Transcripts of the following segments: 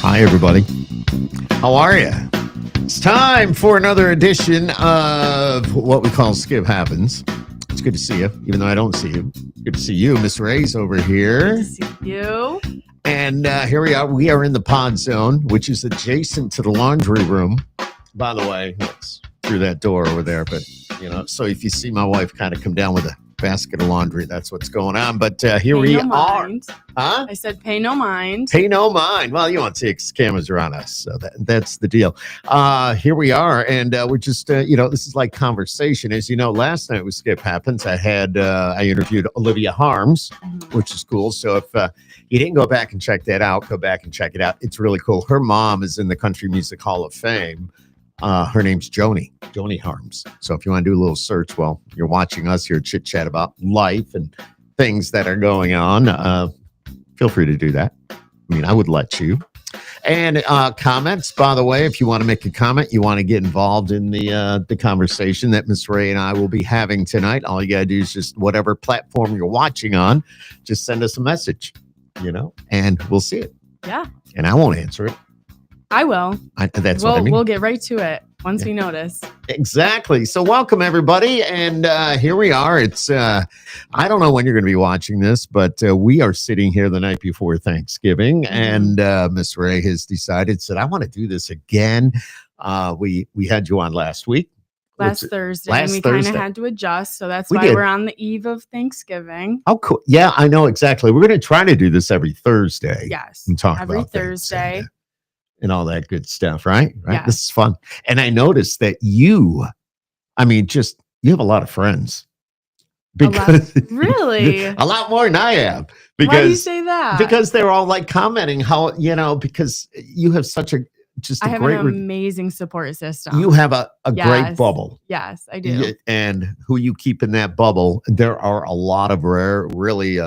Hi, everybody. How are you? It's time for another edition of what we call Skip Happens. It's good to see you, even though I don't see you. Good to see you. Miss Ray's over here. Good to see you. And here we are. We are in the pod zone, which is adjacent to the laundry room. By the way, it's through that door over there. But, so if you see my wife kind of come down with a basket of laundry, that's what's going on. But here we are. Huh? I said pay no mind. Pay no mind. Well, you want to take cameras are on us, so that's the deal. Here we are, and we're just, this is like conversation. As you know, last night with Skip Happens, I interviewed Olivia Harms, which is cool. So if you didn't go back and check that out, go back and check it out. It's really cool. Her mom is in the Country Music Hall of Fame. Her name's Joni Harms. So if you want to do a little search while you're watching us here chit chat about life and things that are going on, feel free to do that. I mean, I would let you. And comments, by the way, if you want to make a comment, you want to get involved in the conversation that Miss Ray and I will be having tonight. All you got to do is just whatever platform you're watching on, just send us a message, and we'll see it. Yeah. And I won't answer it. I will. That's what I mean. We'll get right to it once we notice. Exactly. So welcome, everybody. And here we are. It's, I don't know when you're going to be watching this, but we are sitting here the night before Thanksgiving. And Miss Ray has said, I want to do this again. We had you on last week. Last Thursday. And we kind of had to adjust. So that's why we're on the eve of Thanksgiving. Oh, cool. Yeah, I know exactly. We're going to try to do this every Thursday. Yes. And talk every about Thursday. And all that good stuff, right? Yeah. This is fun. And I noticed that you have a lot of friends. Because really? A lot more than I have. Why do you say that? Because they're all like commenting how, because you have such an amazing support system. You have a great bubble. Yes, I do. And who you keep in that bubble, there are a lot of rare, really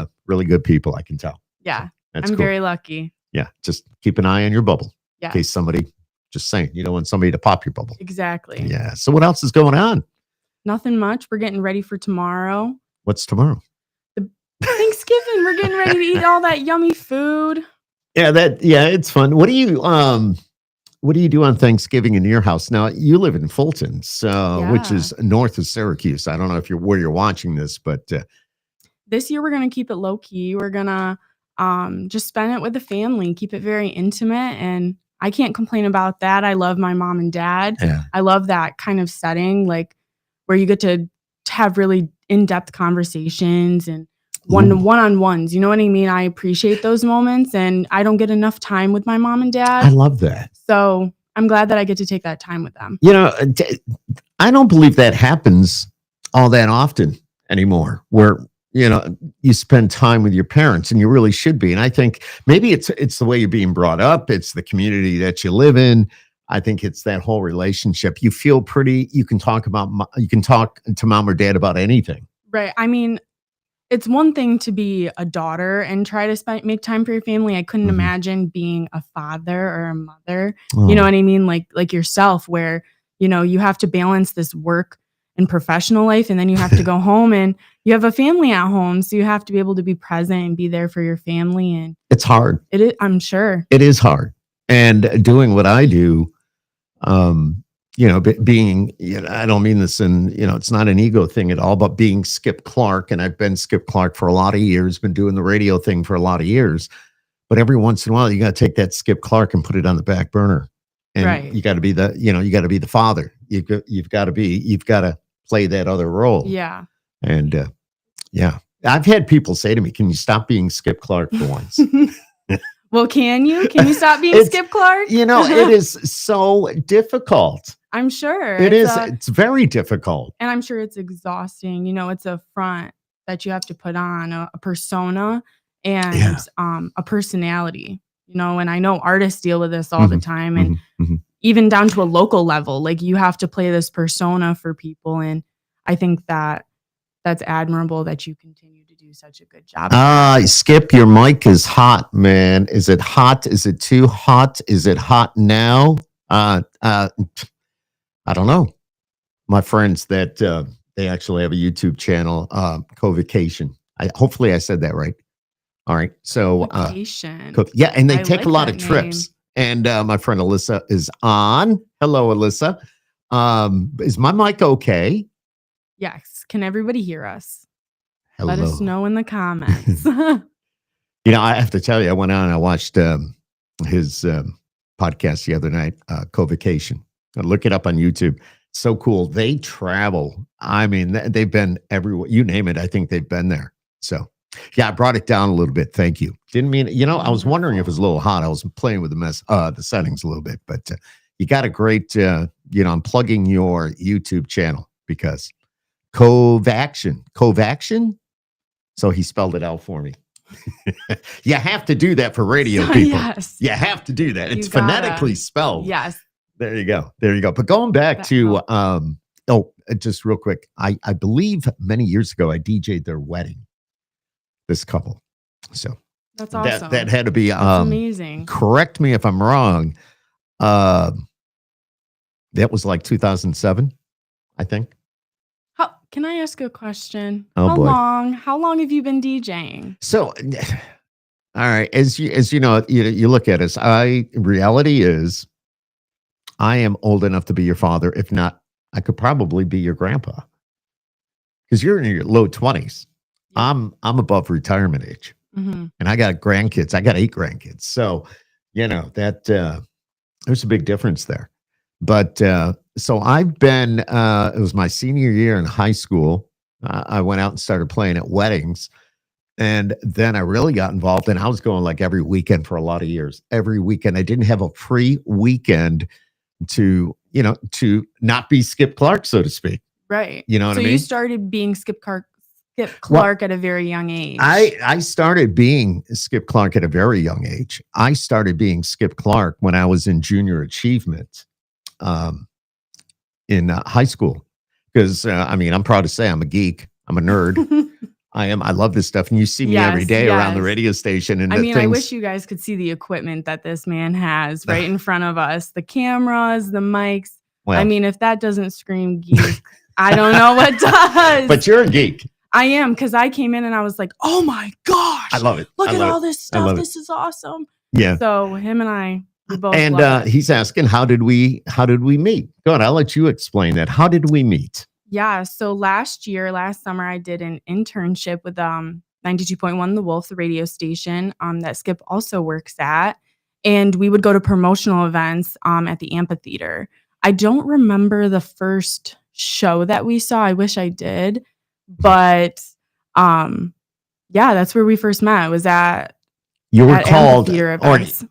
good people, I can tell. Yeah. That's I'm cool. very lucky. Yeah. Just keep an eye on your bubble. Yeah. In case somebody, just saying, you don't want somebody to pop your bubble. Exactly. Yeah. So what else is going on? Nothing much. We're getting ready for tomorrow. What's tomorrow? Thanksgiving. We're getting ready to eat all that yummy food. Yeah, it's fun. What do you do on Thanksgiving in your house? Now you live in Fulton, which is north of Syracuse. I don't know where you're watching this, but this year we're gonna keep it low key. We're gonna just spend it with the family, keep it very intimate, and I can't complain about that. I love my mom and dad. Yeah. I love that kind of setting, like where you get to have really in-depth conversations and one-on-ones. You know what I mean? I appreciate those moments, and I don't get enough time with my mom and dad. I love that. So I'm glad that I get to take that time with them. I don't believe that happens all that often anymore, where you spend time with your parents, and you really should be. And I think maybe it's the way you're being brought up. It's the community that you live in. I think it's that whole relationship. You feel you can talk to mom or dad about anything. Right. I mean, it's one thing to be a daughter and try to make time for your family. I couldn't imagine being a father or a mother. Oh. You know what I mean? Like yourself, where, you have to balance this work and professional life, and then you have to go home and you have a family at home. So you have to be able to be present and be there for your family. And it's hard. It is, I'm sure. It is hard. And doing what I do, being, I don't mean this in, it's not an ego thing at all, but being Skip Clark, and I've been Skip Clark for a lot of years, been doing the radio thing for a lot of years, but every once in a while, you got to take that Skip Clark and put it on the back burner. And you got to be you got to be the father. You've got to play that other role. Yeah. And I've had people say to me, can you stop being Skip Clark for once? Well, can you stop being Skip Clark? It is so difficult. I'm sure. It's very difficult. And I'm sure it's exhausting. It's a front that you have to put on, a persona and a personality, and I know artists deal with this all the time. And even down to a local level, like you have to play this persona for people. And I think that's admirable that you continue to do such a good job. Skip, your mic is hot, man. Is it hot? Is it too hot? Is it hot now? I don't know. My friends that they actually have a YouTube channel, Coexist. Hopefully I said that right. All right. So, Vacation. and they I take like a lot that of trips. And my friend Alyssa is on. Hello, Alyssa. Is my mic okay? Yes. Can everybody hear us? Hello. Let us know in the comments. I have to tell you, I went on and I watched his podcast the other night, Co-Vacation. Look it up on YouTube. So cool. They travel. I mean, they've been everywhere. You name it. I think they've been there. So, yeah, I brought it down a little bit. Thank you. Didn't mean, I was wondering if it was a little hot. I was playing with the settings a little bit, but you got a great, I'm plugging your YouTube channel because Coexist. So he spelled it out for me. You have to do that for radio people. Yes. You have to do that. It's phonetically spelled. Yes. There you go. But going back to, just real quick, I believe many years ago, I DJ'd their wedding, this couple. So that's awesome. That had to be amazing. Correct me if I'm wrong. That was like 2007, I think. Can I ask a question? Oh, how boy. How long have you been DJing? So, all right, as you know, you look at us. Reality is, I am old enough to be your father. If not, I could probably be your grandpa, because you're in your low 20s. Yeah. I'm above retirement age, and I got grandkids. I got 8 grandkids. So, that there's a big difference there. But so I've been, it was my senior year in high school. I went out and started playing at weddings. And then I really got involved, and I was going like every weekend for a lot of years. Every weekend. I didn't have a free weekend to not be Skip Clark, so to speak. Right. You know what I mean? So you started being Skip Clark at a very young age. I started being Skip Clark at a very young age. I started being Skip Clark when I was in junior achievement. In high school, because I'm proud to say I'm a geek. I'm a nerd. I love this stuff, and you see me every day around the radio station. And I wish you guys could see the equipment that this man has right in front of us: the cameras, the mics. Well, if that doesn't scream geek, I don't know what does. But you're a geek. I am, because I came in and I was like, "Oh my gosh, I love it! Look at all this stuff. This is awesome." Yeah. So him and I. And he's asking, how did we meet? Go on, I'll let you explain that. How did we meet? Yeah, so last summer, I did an internship with 92.1 The Wolf, the radio station that Skip also works at. And we would go to promotional events at the amphitheater. I don't remember the first show that we saw. I wish I did. But that's where we first met. It was at called amphitheater events.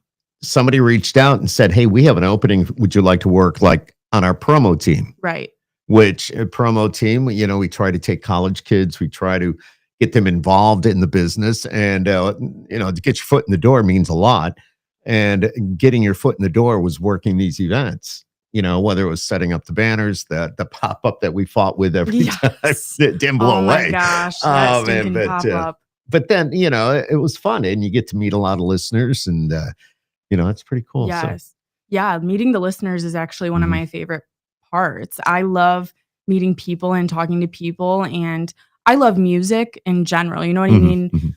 Somebody reached out and said, "Hey, we have an opening. Would you like to work like on our promo team?" Right. Which promo team, we try to take college kids. We try to get them involved in the business. And, to get your foot in the door means a lot. And getting your foot in the door was working these events, whether it was setting up the banners, the pop-up that we fought with every time. It didn't blow away. Oh, my gosh. But then, it was fun. And you get to meet a lot of listeners, and it's pretty cool. Yes. So. Yeah. Meeting the listeners is actually one of my favorite parts. I love meeting people and talking to people, and I love music in general. You know what I mean?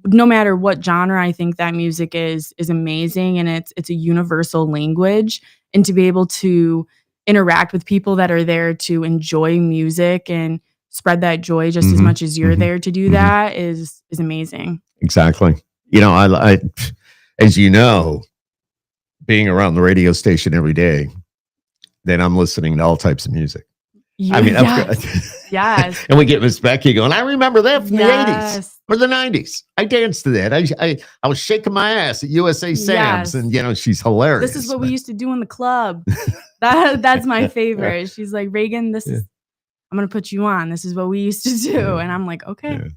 No matter what genre, I think that music is amazing, and it's a universal language. And to be able to interact with people that are there to enjoy music and spread that joy just as much as you're there to do that is amazing. Exactly. I as you know, being around the radio station every day, then I'm listening to all types of music. Yes. And we get Miss Becky going, I remember that from the 80s or the 90s. I danced to that. I was shaking my ass at USA Sam's, and she's hilarious. This is what we used to do in the club. That's my favorite. She's like, Reagan, I'm going to put you on. This is what we used to do. And I'm like, okay. Yeah.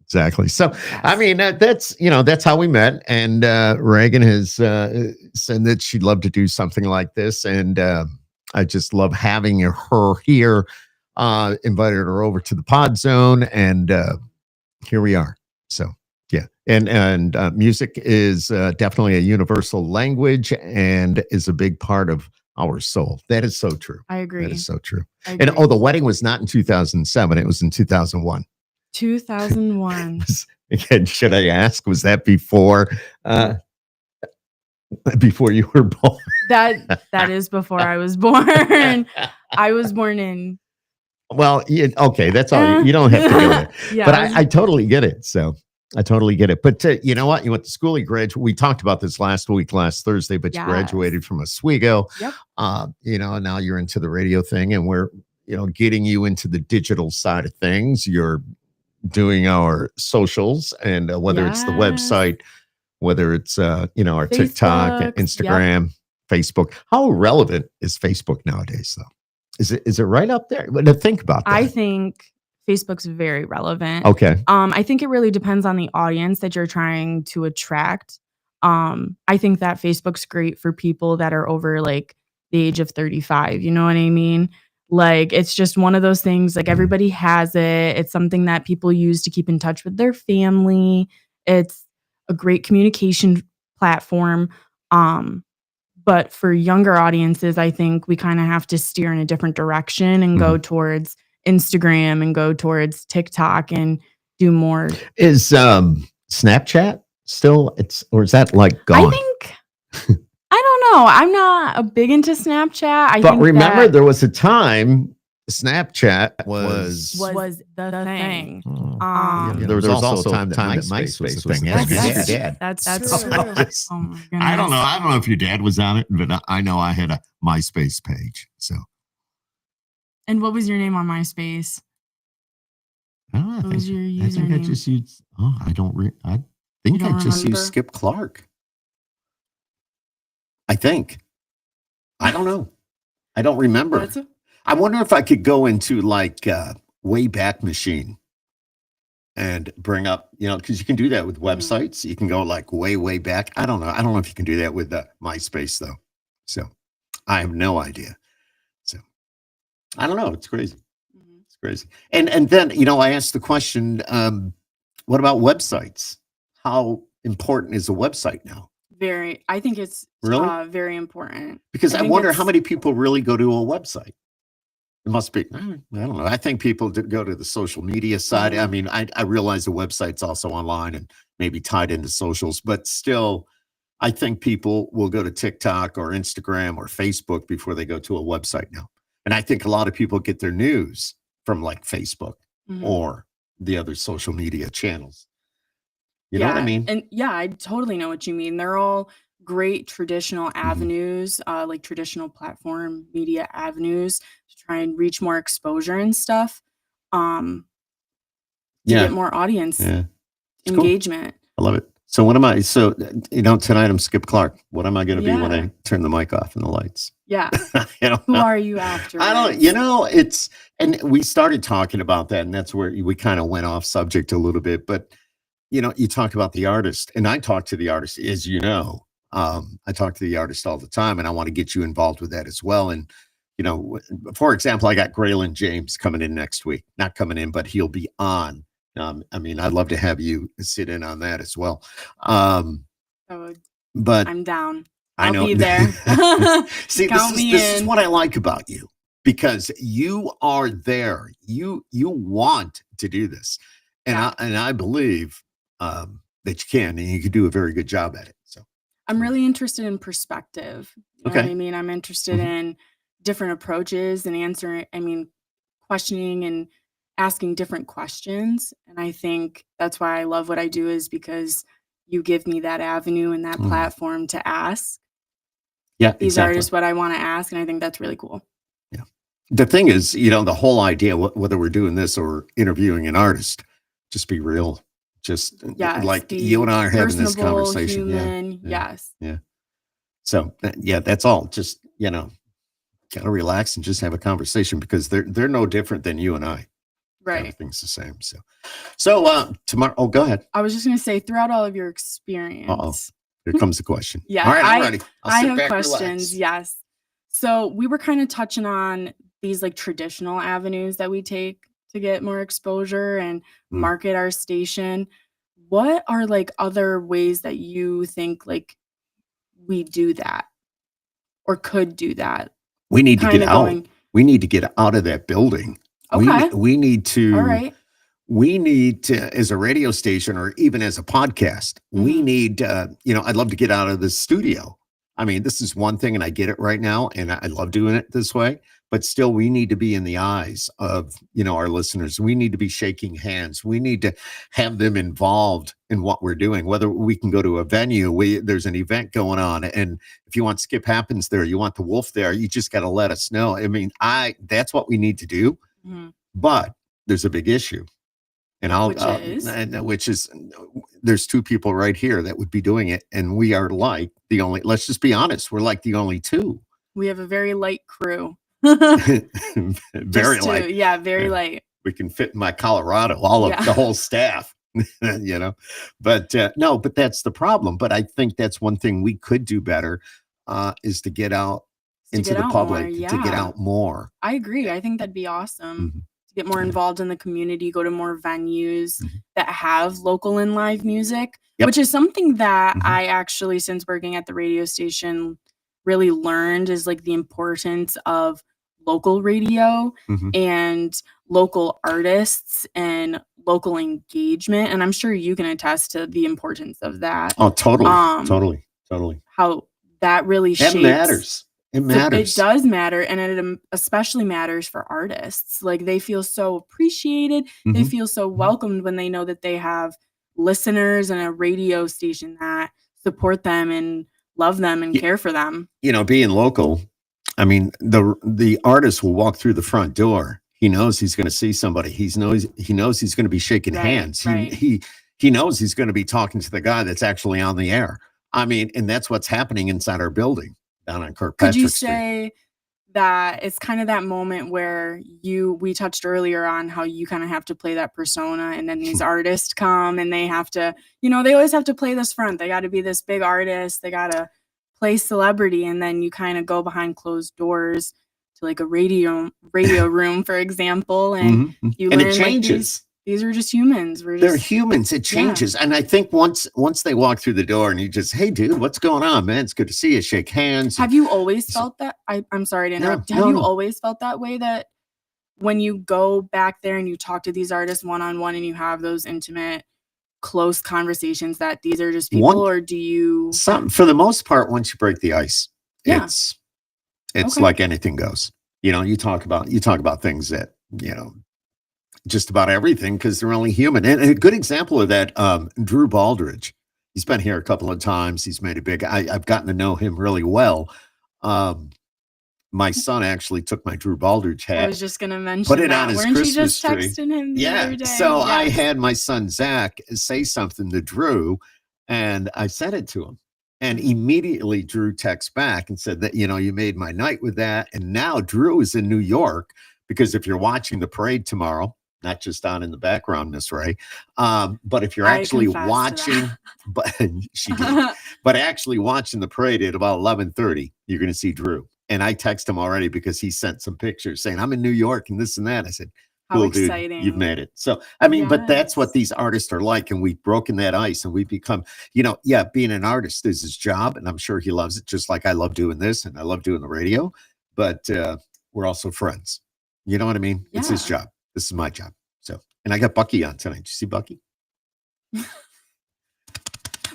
Exactly. So, that's how we met. And Reagan has said that she'd love to do something like this. And I just love having her here. Invited her over to the Pod Zone, and here we are. So, yeah. And music is definitely a universal language and is a big part of our soul. That is so true. I agree. That is so true. And the wedding was not in 2007. It was in 2001. 2001. Again, should I ask, was that before before you were born. That is before I was born. I was born in. Well, okay, that's all. You don't have to go there. Yeah, But I totally get it. So I totally get it. But you know what? You went to school, you graduated. We talked about this last Thursday, but you graduated from Oswego. Yep. Now you're into the radio thing, and we're, getting you into the digital side of things. You're doing our socials, and whether it's the website, whether it's our Facebook, TikTok, Instagram, Facebook. How relevant is Facebook nowadays, though? Is it right up there? But to think about that. I think Facebook's very relevant. Okay. I think it really depends on the audience that you're trying to attract. I think that Facebook's great for people that are over like the age of 35. You know what I mean? Like, it's just one of those things, like everybody has it. It's something that people use to keep in touch with their family. It's a great communication platform. But for younger audiences, I think we kind of have to steer in a different direction and go towards Instagram and go towards TikTok and do more. Is Snapchat still, or is that like gone? I think, I don't know. I'm not a big into Snapchat. But remember, there was a time Snapchat was the thing. There was also a time that MySpace was the thing. That's true. Oh my goodness. I don't know if your dad was on it, but I know I had a MySpace page. So. And what was your name on MySpace? What was your username? I think I just used. I think I just used Skip Clark. I think. I don't know. I don't remember. I wonder if I could go into like Wayback Machine and bring up, because you can do that with websites. You can go like way back. I don't know. I don't know if you can do that with MySpace though. So I have no idea. So I don't know. It's crazy. It's crazy. And then, I asked the question, what about websites? How important is a website now? I think it's very important. Because I wonder how many people really go to a website. It must be, I don't know. I think people go to the social media side. I mean, I realize the website's also online and maybe tied into socials, but still, I think people will go to TikTok or Instagram or Facebook before they go to a website now. And I think a lot of people get their news from like Facebook or the other social media channels. You know what I mean? And I totally know what you mean. They're all great traditional avenues, like traditional platform media avenues to try and reach more exposure and stuff. To get more audience engagement. Cool. I love it. So what am I? So, tonight I'm Skip Clark. What am I going to be when I turn the mic off and the lights? Yeah. Who are you after? I don't, and we started talking about that, and that's where we kind of went off subject a little bit, but you talk about the artist, and I talk to the artist, as you know. I talk to the artist all the time, and I want to get you involved with that as well. And, for example, I got Graylin James coming in next week. Not coming in, but he'll be on. I'd love to have you sit in on that as well. But I'm down. I'll be there. See, this is what I like about you, because you are there. You want to do this. And I believe that you can, and you can do a very good job at it. So I'm really interested in perspective. You know what I mean? I'm interested in different approaches and questioning and asking different questions. And I think that's why I love what I do, is because you give me that avenue and that platform to ask. Yeah, these artists what I want to ask. And I think that's really cool. Yeah. The thing is, the whole idea, whether we're doing this or interviewing an artist, just be real. Just like you and I are having this conversation. Human, yes. Yeah. So that's all. Just, gotta relax and just have a conversation, because they're no different than you and I. Right. Everything's the same. So tomorrow, go ahead. I was just going to say, throughout all of your experience. Here comes the question. Yeah. All right, I'm ready. I have questions. Yes. So we were kind of touching on these like traditional avenues that we take to get more exposure and market our station. What are like other ways that you think like we do that or could do that? We need to get out. We need to get out of that building. Okay. We need to. All right. We need to, as a radio station or even as a podcast, we need, I'd love to get out of the studio I mean, this is one thing, and I get it right now, and I love doing it this way. But still, we need to be in the eyes of our listeners. We need to be shaking hands. We need to have them involved in what we're doing. Whether we can go to a venue, there's an event going on, and if you want Skip Happens there, you want the Wolf there, you just got to let us know. I mean, that's what we need to do. But there's a big issue. And which is there's two people right here that would be doing it, and we are like the only. Let's just be honest, we're like the only two. We have a very light crew. Very light, very light. We can fit in my Colorado, the whole staff, But no, but that's the problem. But I think that's one thing we could do better, is to get out into the public, to get out more. I agree. I think that'd be awesome. To get more involved in the community, go to more venues that have local and live music, which is something that I actually, since working at the radio station, really learned is like the importance of local radio and local artists and local engagement. And I'm sure you can attest to the importance of that. Oh, totally. How that really shapes. It matters. It matters. It does matter. And it especially matters for artists. Like, they feel so appreciated. They feel so welcomed when they know that they have listeners and a radio station that support them and love them and care for them. Being local, I mean, the artist will walk through the front door. He knows he's going to see somebody. He knows he's going to be shaking hands. He knows he's going to be talking to the guy that's actually on the air. I mean, and that's what's happening inside our building down on Kirkpatrick Street. Could you say that it's kind of that moment where we touched earlier on how you kind of have to play that persona, and then these artists come and they have to, they always have to play this front. They got to be this big artist. They got to play celebrity. And then you kind of go behind closed doors to like a radio room, for example. And you learn, and it changes. Like, these are just humans. They're humans. It changes. And I think once they walk through the door and you just, hey, dude, what's going on, man? It's good to see you. Shake hands. Have you always felt that? I'm sorry to interrupt. Have you always felt that way, that when you go back there and you talk to these artists one-on-one and you have those intimate, close conversations, that these are just people, or do you? For the most part, once you break the ice, it's like anything goes. You talk about things that, just about everything, because they're only human. And a good example of that, Drew Baldridge. He's been here a couple of times. He's made it big. I've gotten to know him really well. My son actually took my Drew Baldridge hat. I was just going to mention put it on his Weren't Christmas you just tree. Texting him the other day? So I had my son Zach say something to Drew, and I sent it to him. And immediately Drew texts back and said that, you made my night with that. And now Drew is in New York, because if you're watching the parade tomorrow, not just on in the background, Miss Ray, but if you're actually watching, but she did, but actually watching the parade at about 11:30, you're going to see Drew. And I text him already, because he sent some pictures saying, I'm in New York and this and that. I said, cool, how exciting. Dude, you've made it. So, I mean, but that's what these artists are like. And we've broken that ice, and we've become, being an artist is his job. And I'm sure he loves it, just like I love doing this and I love doing the radio. But we're also friends. You know what I mean? It's his job. This is my job. So, and I got Bucky on tonight. Did you see Bucky?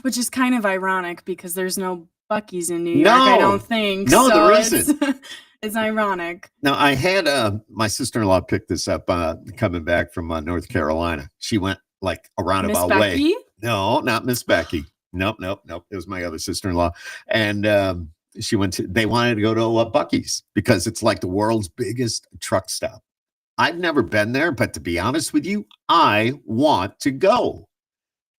Which is kind of ironic, because there's no Bucky's in New York, I don't think. No, so there isn't. It's ironic. Now, I had my sister-in-law pick this up coming back from North Carolina. She went like a roundabout way. No, not Miss Becky. Nope. It was my other sister-in-law. And they wanted to go to Bucky's, because it's like the world's biggest truck stop. I've never been there, but to be honest with you, I want to go.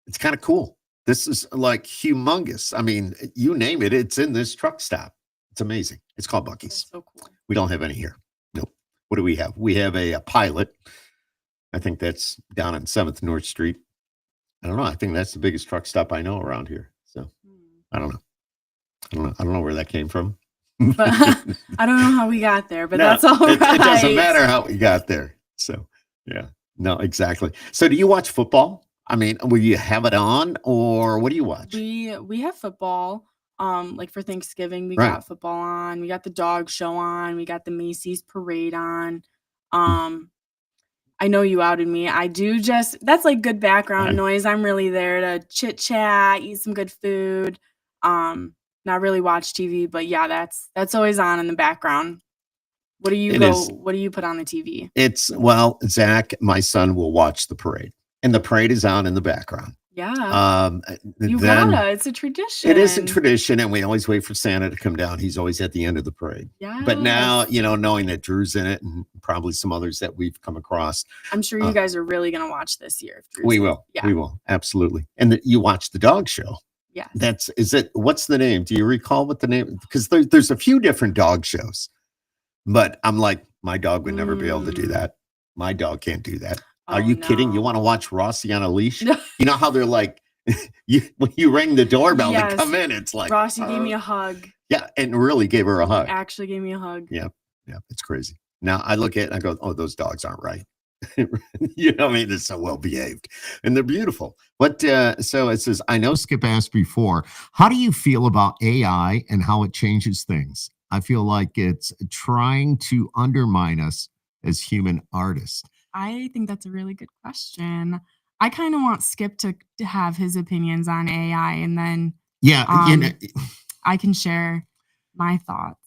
It's kind of cool. This is like humongous. I mean, you name it, it's in this truck stop. It's amazing. It's called Bucky's. That's so cool. We don't have any here. Nope. What do we have? We have a Pilot. I think that's down on 7th North Street. I don't know. I think that's the biggest truck stop I know around here. So I don't know. I don't know where that came from. But I don't know how we got there, but that's all right. It doesn't matter how we got there. So, yeah. No, exactly. So do you watch football? I mean, will you have it on, or what do you watch? We have football. Like for Thanksgiving, we got football on. We got the dog show on. We got the Macy's parade on. I know you outed me. I do that's like good background noise. I'm really there to chit chat, eat some good food. not really watch TV, but yeah, that's always on in the background. What do you What do you put on the TV? Well, Zach, my son will watch the parade, and the parade is on in the background. Yeah. You Then gotta. It's a tradition. it is a tradition, and we always wait for Santa to come down. He's always at the end of the parade. Yeah. But now, knowing that Drew's in it, and probably some others that we've come across, I'm sure you guys are really gonna watch this year. If Drew's we will. Yeah. We will, absolutely. And you watch the dog show. Yes. What's the name? Do you recall what the name? Because there's a few different dog shows, but I'm like, my dog would never be able to do that. My dog can't do that. Are you kidding? You want to watch Rossi on a leash? You know how they're like, when you ring the doorbell to come in, it's like Rossi gave me a hug. Yeah, and really gave her a hug. He actually gave me a hug. Yeah, it's crazy. Now I look at it and I go, oh, those dogs aren't right. I mean, they're so well behaved and they're beautiful. But so it says, I know Skip asked before, how do you feel about AI and how it changes things? I feel like it's trying to undermine us as human artists. I think that's a really good question. I kind of want Skip to have his opinions on AI, and then I can share my thoughts.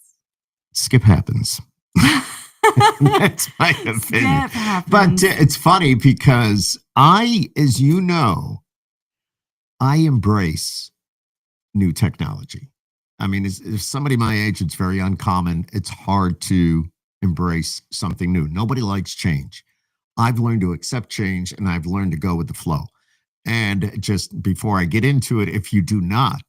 Skip happens. That's my opinion. But it's funny because as you know, I embrace new technology. I mean, if somebody my age, it's very uncommon. It's hard to embrace something new. Nobody likes change. I've learned to accept change, and I've learned to go with the flow. And just before I get into it, if you do not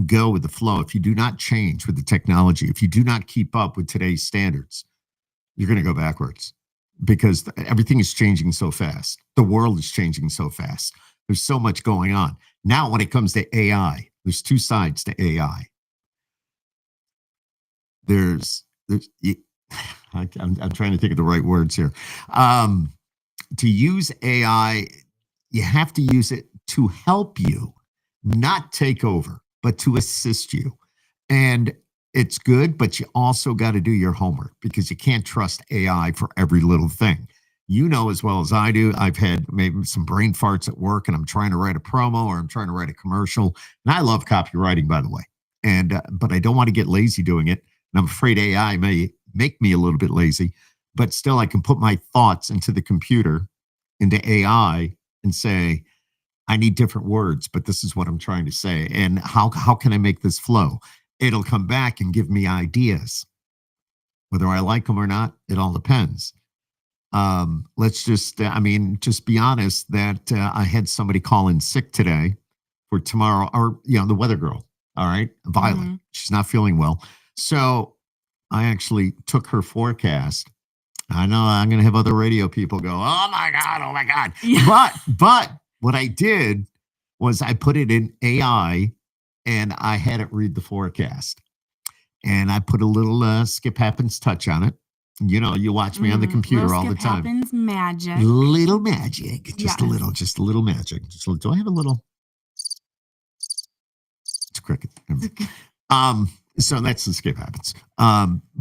go with the flow, if you do not change with the technology, if you do not keep up with today's standards, you're going to go backwards because everything is changing so fast. The world is changing so fast. There's so much going on. Now, when it comes to AI, there's two sides to AI. I'm trying to think of the right words here. To use AI, you have to use it to help you, not take over, but to assist you. And it's good, but you also got to do your homework because you can't trust AI for every little thing. You know as well as I do, I've had maybe some brain farts at work and I'm trying to write a promo or I'm trying to write a commercial. And I love copywriting, by the way. But I don't want to get lazy doing it. And I'm afraid AI may make me a little bit lazy, but still I can put my thoughts into the computer, into AI, and say, I need different words, but this is what I'm trying to say. And how can I make this flow? It'll come back and give me ideas. Whether I like them or not, it all depends. Let's just be honest that I had somebody call in sick today for tomorrow, or, the weather girl. All right. Violet. Mm-hmm. She's not feeling well. So I actually took her forecast. I know I'm going to have other radio people go, oh my God. Yeah. But what I did was I put it in AI and I had it read the forecast. And I put a little Skip Happens touch on it. You watch me on the computer all the time. Skip Happens magic. Little magic. Just a little magic. Do I have a little? It's cricket. So that's the Skip Happens.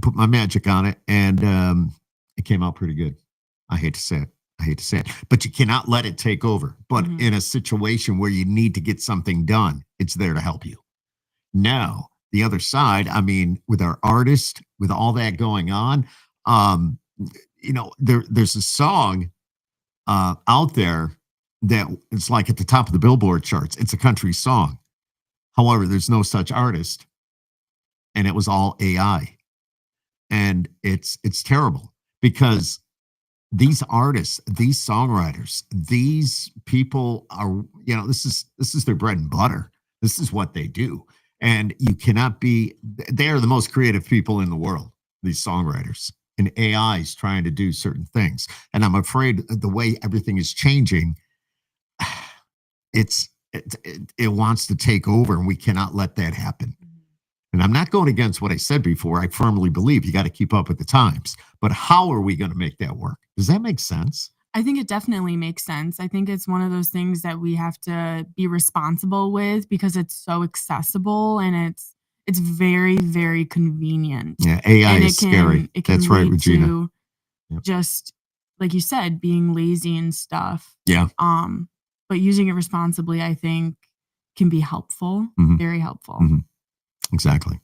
Put my magic on it, and it came out pretty good. I hate to say it. But you cannot let it take over. But in a situation where you need to get something done, it's there to help you. Now, the other side, with our artist, with all that going on, there's a song out there that it's like at the top of the Billboard charts. It's a country song. However, there's no such artist. And it was all AI. And it's terrible because these artists, these songwriters, these people are, this is their bread and butter. This is what they do. And you cannot they are the most creative people in the world, these songwriters. And AI is trying to do certain things. And I'm afraid the way everything is changing, it wants to take over, and we cannot let that happen. And I'm not going against what I said before. I firmly believe you got to keep up with the times. But how are we going to make that work? Does that make sense? I think it definitely makes sense. I think it's one of those things that we have to be responsible with because it's so accessible and it's very, very convenient. Yeah, AI is scary. That's right, Regina. Just like you said, being lazy and stuff. Yeah. But using it responsibly, I think, can be helpful. Very helpful. Exactly.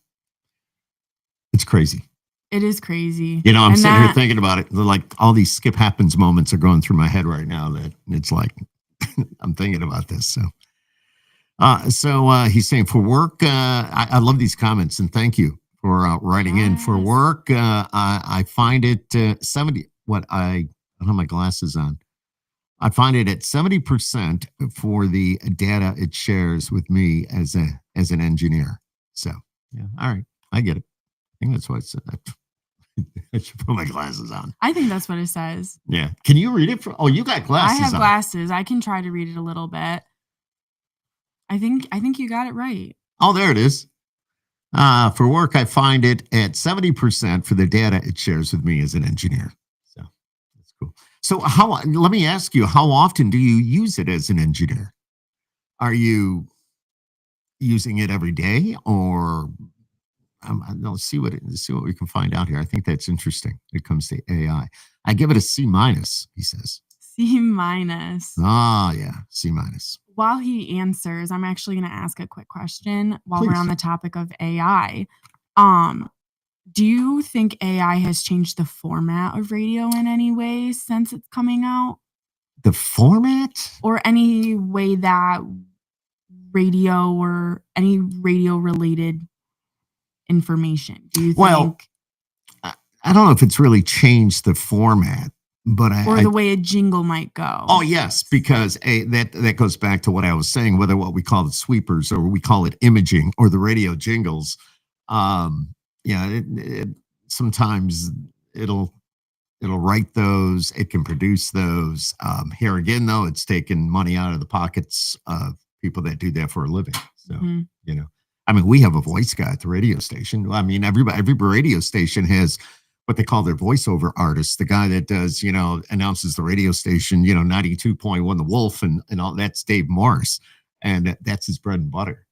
It's crazy. It is crazy. You know, I'm sitting here thinking about it. Like all these skip happens moments are going through my head right now that it's like I'm thinking about this. So he's saying for work, I love these comments and thank you for writing in. For work, I find it 70. I don't have my glasses on. I find it at 70% for the data it shares with me as an engineer. So yeah, all right, I get it. I think that's what it said. I should put my glasses on. I think that's what it says. Yeah. Can you read it? Oh, you got glasses on. I have glasses. I can try to read it a little bit. I think you got it right. Oh, there it is. For work, I find it at 70% for the data it shares with me as an engineer. So that's cool. So let me ask you, how often do you use it as an engineer? Are you using it every day or let's see what we can find out here. I think that's interesting when it comes to AI. I give it a C-, he says. C-. Ah, yeah, C-. While he answers, I'm actually going to ask a quick question while Please. we're on the topic of AI. Do you think AI has changed the format of radio in any way since it's coming out? The format? Or any way that radio or any radio related information? Do you think? Well, I don't know if it's really changed the format, but the way a jingle might go. Oh yes, because that goes back to what I was saying. Whether what we call it sweepers or we call it imaging or the radio jingles, sometimes it'll write those. It can produce those. Here again, though, it's taking money out of the pockets of people that do that for a living. So I mean, we have a voice guy at the radio station. I mean, every radio station has what they call their voiceover artist, the guy that does, announces the radio station, 92.1 The Wolf and all. That's Dave Morris. And that's his bread and butter,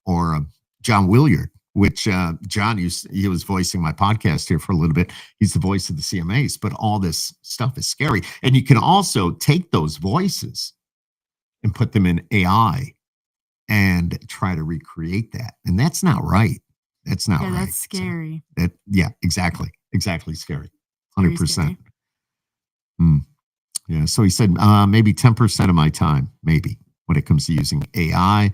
or John Williard, which John he was voicing my podcast here for a little bit. He's the voice of the CMAs, but all this stuff is scary. And you can also take those voices and put them in AI and try to recreate that. And that's not right. That's not right. That's scary. So exactly. Exactly scary. 100%. Yeah. So he said maybe 10% of my time, maybe, when it comes to using AI.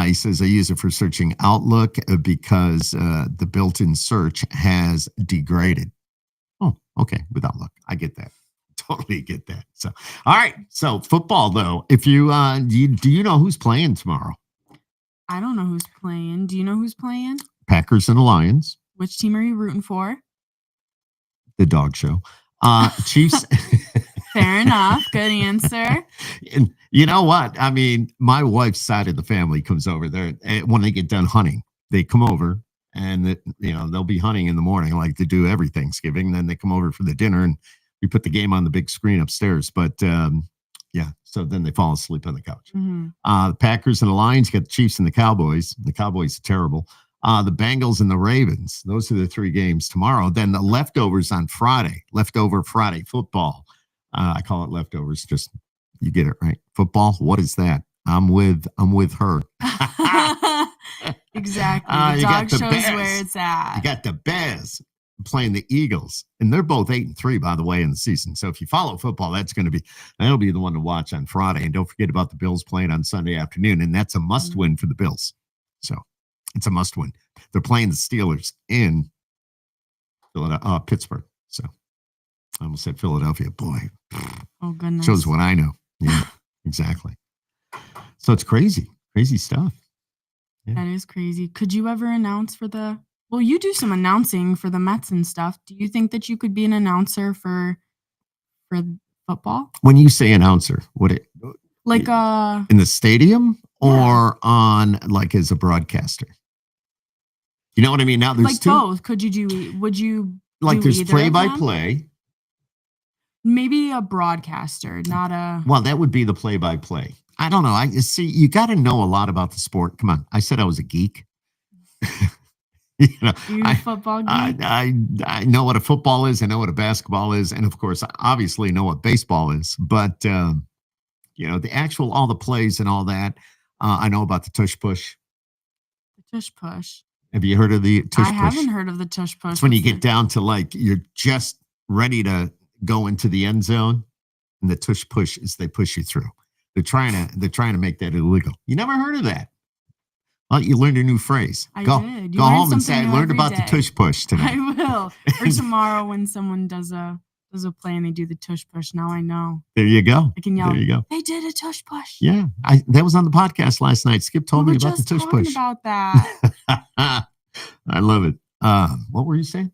He says I use it for searching Outlook because the built-in search has degraded. Oh, okay. With Outlook. I get that. Totally get that. So, all right. So football, though, if you do you know who's playing tomorrow? I don't know who's playing. Do you know who's playing? Packers and the Lions. Which team are you rooting for? The dog show. Chiefs. Fair enough. Good answer. And you know what? I mean, my wife's side of the family comes over there when they get done hunting. They come over and they'll be hunting in the morning like they do every Thanksgiving. Then they come over for the dinner and we put the game on the big screen upstairs. But so then they fall asleep on the couch. The Packers and the Lions, you got the Chiefs and the Cowboys. The Cowboys are terrible. The Bengals and the Ravens. Those are the three games tomorrow. Then the leftovers on Friday. Leftover Friday football. I call it leftovers. Just you get it right. Football. What is that? I'm with her. Exactly. The dog shows where it's at. You got the Bears playing the Eagles, and they're both 8-3, by the way, in the season. So if you follow football, that'll be the one to watch on Friday. And don't forget about the Bills playing on Sunday afternoon, and that's a must-win for the Bills. So it's a must-win. They're playing the Steelers in Pittsburgh. So I almost said Philadelphia. Boy, oh goodness, shows what I know. Yeah, exactly. So it's crazy stuff. Yeah. That is crazy. Could you ever announce well, you do some announcing for the Mets and stuff. Do you think that you could be an announcer for football? When you say announcer, like in the stadium or on like as a broadcaster? You know what I mean? Now there's like both. Would you like there's play-by-play? Maybe a broadcaster, not a. Well, that would be the play-by-play. I don't know. See, you got to know a lot about the sport. Come on. I said I was a geek. You're a football geek? I know what a football is. I know what a basketball is. And of course, I obviously know what baseball is. But, the actual, all the plays and all that, I know about the tush push. Tush push. Have you heard of the tush push? I haven't heard of the tush push. It's when you get down to like you're just ready to go into the end zone, and the tush push is they push you through. They're trying to make that illegal. You never heard of that? Well, you learned a new phrase. I go did. Go home and say I learned about the tush push tonight. I will. Or tomorrow when someone does a play and they do the tush push. Now I know. There you go. I can yell. There you go. They did a tush push. Yeah, that was on the podcast last night. Skip told me about the tush push. About that. I love it. What were you saying?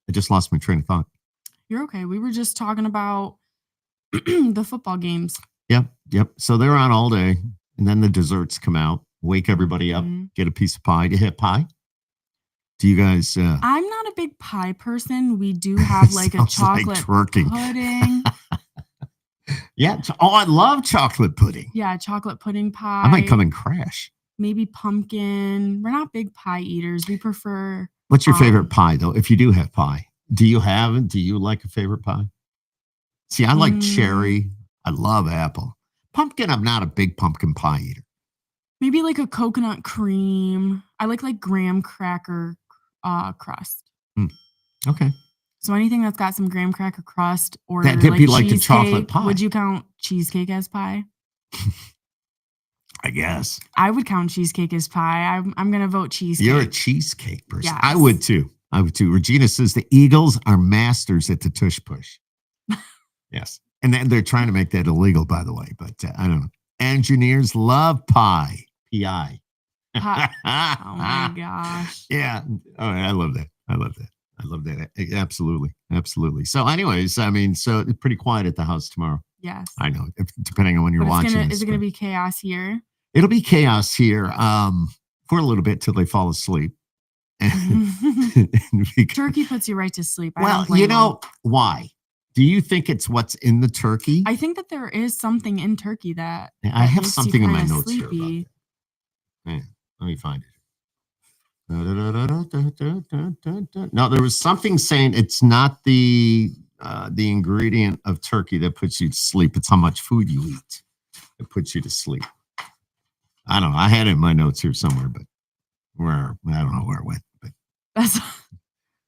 I just lost my train of thought. You're okay. We were just talking about the football games. Yep. So they're on all day, and then the desserts come out. Wake everybody up. Get a piece of pie. Do you have pie? Do you guys? I'm not a big pie person. We do have like a chocolate pudding. Yeah. I love chocolate pudding. Yeah, chocolate pudding pie. I might come and crash. Maybe pumpkin. We're not big pie eaters. We prefer. What's your favorite pie, though? If you do have pie, do you like a favorite pie? See, I like cherry. I love apple. Pumpkin, I'm not a big pumpkin pie eater. Maybe like a coconut cream. I like graham cracker crust. Okay. So anything that's got some graham cracker crust or that could be like the chocolate pie. Would you count cheesecake as pie? I guess. I would count cheesecake as pie. I'm going to vote cheesecake. You're a cheesecake person. Yes. I would too. Regina says the Eagles are masters at the tush push. Yes. And then they're trying to make that illegal, by the way. But I don't know. Engineers love pie. P-I. Oh, my gosh. Yeah. Oh, I love that. Absolutely. So anyways, I mean, so it's pretty quiet at the house tomorrow. Yes. I know, depending on when you're watching. Is it going to be chaos here? It'll be chaos here for a little bit till they fall asleep. Turkey puts you right to sleep. Why? Do you think it's what's in the turkey? I think that there is something in turkey that I have something in my notes sleepy. here about that. Man, let me find it. No, there was something saying it's not the ingredient of turkey that puts you to sleep. It's how much food you eat that puts you to sleep. I don't know. I had it in my notes here somewhere, but I don't know where it went. But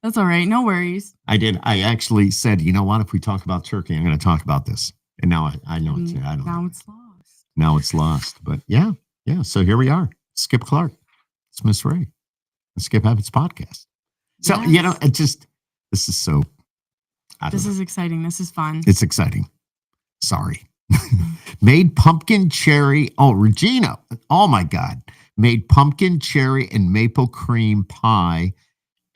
that's all right. No worries. I did. I actually said, you know what? If we talk about turkey, I'm going to talk about this. And now I know it's. I don't know. Now it's lost. Now it's lost. But yeah. So here we are. Skip Clark. It's Miss Ray. Skip Habits podcast. So, this is so. This is exciting. This is fun. It's exciting. Sorry. Made pumpkin cherry. Oh, Regina. Oh, my God. Made pumpkin cherry and maple cream pie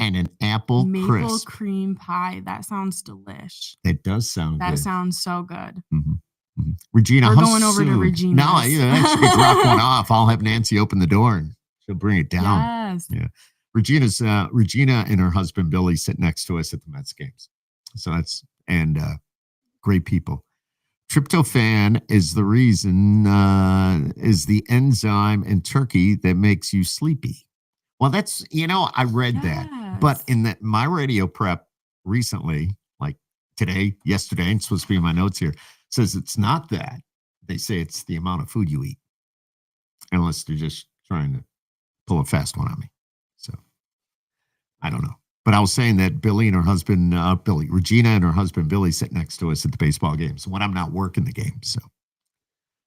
and an apple crisp. Maple cream pie. That sounds delish. It does sound good. That sounds so good. Mm-hmm. Mm-hmm. Regina, we're going over to Regina. No, I should drop one off. I'll have Nancy open the door and she'll bring it down. Yes. Yeah. Regina and her husband Billy sit next to us at the Mets games. So that's great people. Tryptophan is the reason is the enzyme in turkey that makes you sleepy. Well, that's I read that, but in my radio prep recently, like today, yesterday, and it's supposed to be in my notes here, says it's not that. They say it's the amount of food you eat, unless they're just trying to pull a fast one on me. So I don't know. But I was saying that Regina and her husband, Billy, sit next to us at the baseball games when I'm not working the game. So,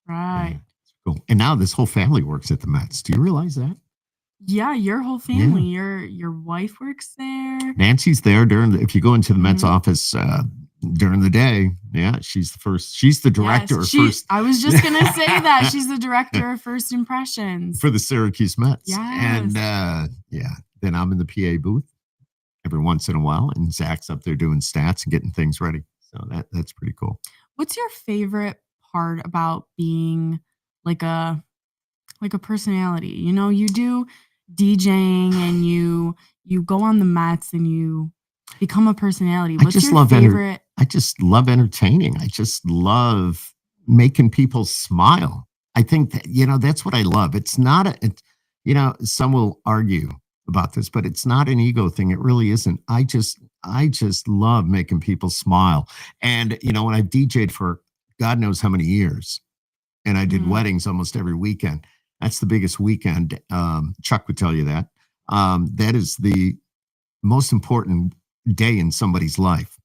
right. Cool. And now this whole family works at the Mets. Do you realize that? Yeah, your whole family. Yeah. Your wife works there. Nancy's there if you go into the Mets office during the day. Yeah, she's the director of first. I was just gonna say that she's the director of first impressions for the Syracuse Mets. Yes. And then I'm in the PA booth every once in a while, and Zach's up there doing stats and getting things ready. So that's pretty cool. What's your favorite part about being like a personality? You do DJing and you go on the Mets and you become a personality. What's your favorite? I just love entertaining. I just love making people smile. I think that, that's what I love. It's not some will argue about this, but it's not an ego thing. It really isn't. I just love making people smile. And, when I DJ'd for God knows how many years, and I did weddings almost every weekend, That's the biggest weekend. Chuck would tell you that. That is the most important day in somebody's life.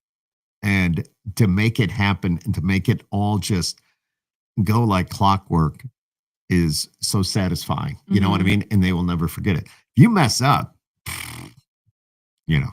And to make it happen and to make it all just go like clockwork is so satisfying. You know what I mean? And they will never forget it. If you mess up, you know,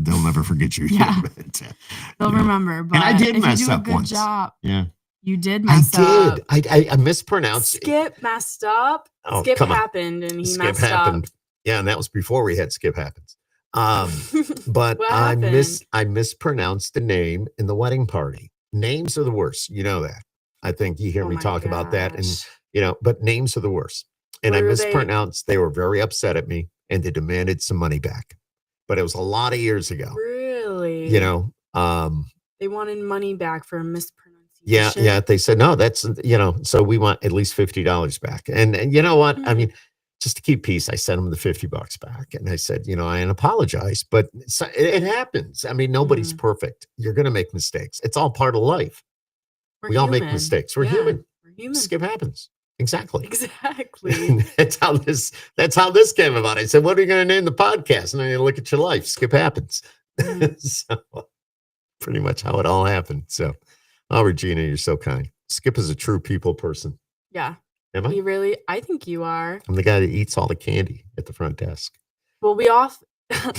they'll never forget you. Yeah. They'll you know. remember. But And I did if mess you do up a good once. job, Yeah. you did mess up. I mispronounced it. Skip messed up. Oh, Skip come on. happened and he Skip messed happened. up. Yeah, and that was before we had Skip Happens. But What I happened? mispronounced the name in the wedding party. Names are the worst. You know that. I think you hear me my talk about that. And gosh. but names are the worst. And What I were they? mispronounced. They were very upset at me and they demanded some money back. But it was a lot of years ago. Really? You know, They wanted money back for a mispronunciation. yeah. They said, no, that's, so we want at least $50 back. And you know what? I mean, just to keep peace, I sent them the $50 back. And I said, I apologize, but it happens. I mean, nobody's perfect. You're going to make mistakes. It's all part of life. We all make mistakes. We're human. We're human. Skip happens. Exactly. Exactly. that's how this came about. I said, what are you going to name the podcast? And I look at your life. Skip happens. So pretty much how it all happened. So, oh, Regina, you're so kind. Skip is a true people person. Yeah. Am I? You really? I think you are. I'm the guy that eats all the candy at the front desk. Well,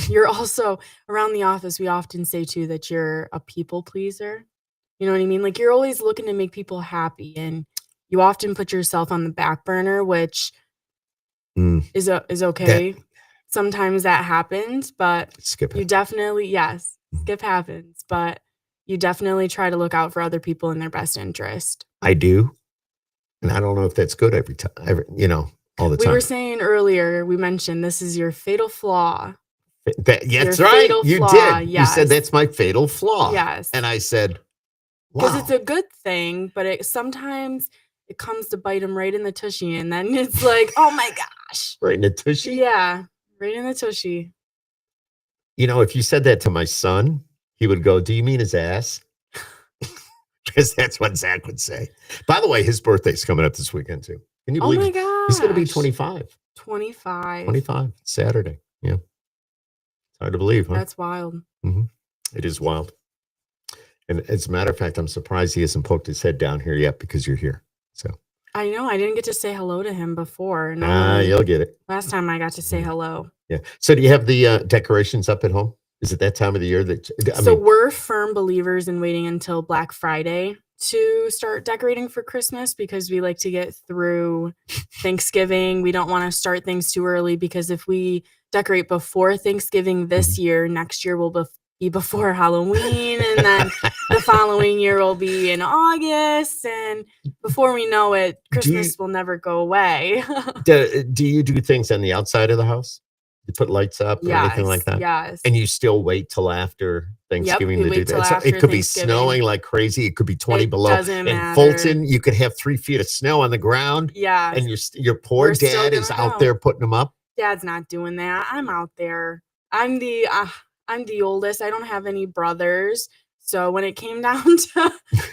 you're also around the office. We often say too that you're a people pleaser. You know what I mean? Like you're always looking to make people happy, and you often put yourself on the back burner, which is okay. Sometimes that happens, but Skip you definitely skip happens, but you definitely try to look out for other people in their best interest. I do. And I don't know if that's good every time, all the time. We were saying earlier, we mentioned this is your fatal flaw. That's right. You did. Yes. You said that's my fatal flaw. Yes. And I said, wow. Because it's a good thing, but sometimes it comes to bite him right in the tushy. And then it's like, oh my gosh. Right in the tushy? Yeah. Right in the tushy. If you said that to my son, he would go, do you mean his ass? Because that's what Zach would say. By the way, his birthday's coming up this weekend too. Can you believe it? Oh my gosh. He's going to be 25. 25. Saturday. Yeah. It's hard to believe, huh? That's wild. It is wild. And as a matter of fact, I'm surprised he hasn't poked his head down here yet because you're here. So I know. I didn't get to say hello to him before. You'll get it. Last time I got to say hello. Yeah. So do you have the decorations up at home? Is it that time of the year that we're firm believers in waiting until Black Friday to start decorating for Christmas because we like to get through Thanksgiving. We don't want to start things too early because if we decorate before Thanksgiving this year, next year will be before Halloween, and then the following year will be in August, and before we know it, Christmas will never go away. Do you do things on the outside of the house? You put lights up or anything like that? Yes. And you still wait till after Thanksgiving to do that? It could be snowing like crazy. It could be 20 below. Doesn't in matter. Fulton, you could have 3 feet of snow on the ground. Yeah. And your poor dad is out there putting them up. Dad's not doing that. I'm out there. I'm the oldest. I don't have any brothers. So when it came down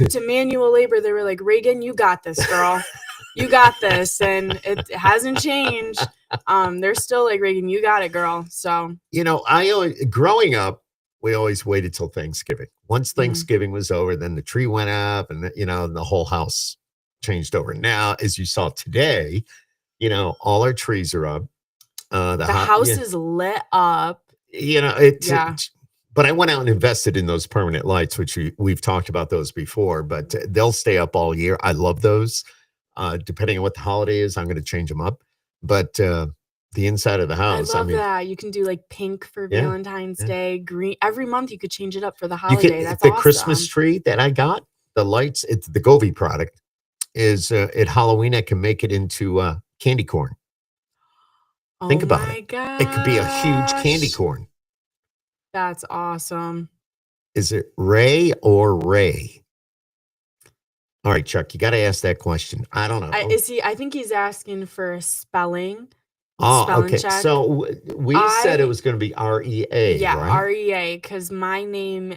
to manual labor, they were like, Reagan, you got this, girl. You got this. And it hasn't changed. They're still like, Reagan, you got it, girl. So, growing up, we always waited till Thanksgiving. Once Thanksgiving was over, then the tree went up and, the whole house changed over. Now, as you saw today, all our trees are up. The house is lit up. But I went out and invested in those permanent lights, which we've talked about those before, but they'll stay up all year. I love those. Depending on what the holiday is, I'm going to change them up. But the inside of the house, I love that. You can do like pink for Valentine's Day, green. Every month you could change it up for the holiday. That's the awesome. Christmas tree that I got, the lights, it's the Govee product, is at Halloween, I can make it into candy corn. Think about it. Gosh. It could be a huge candy corn. That's awesome. Is it Ray or Ray? All right, Chuck, you got to ask that question. I don't know. I think he's asking for a spelling. Okay. Check. So we said it was going to be REA. Yeah, right? REA, because my name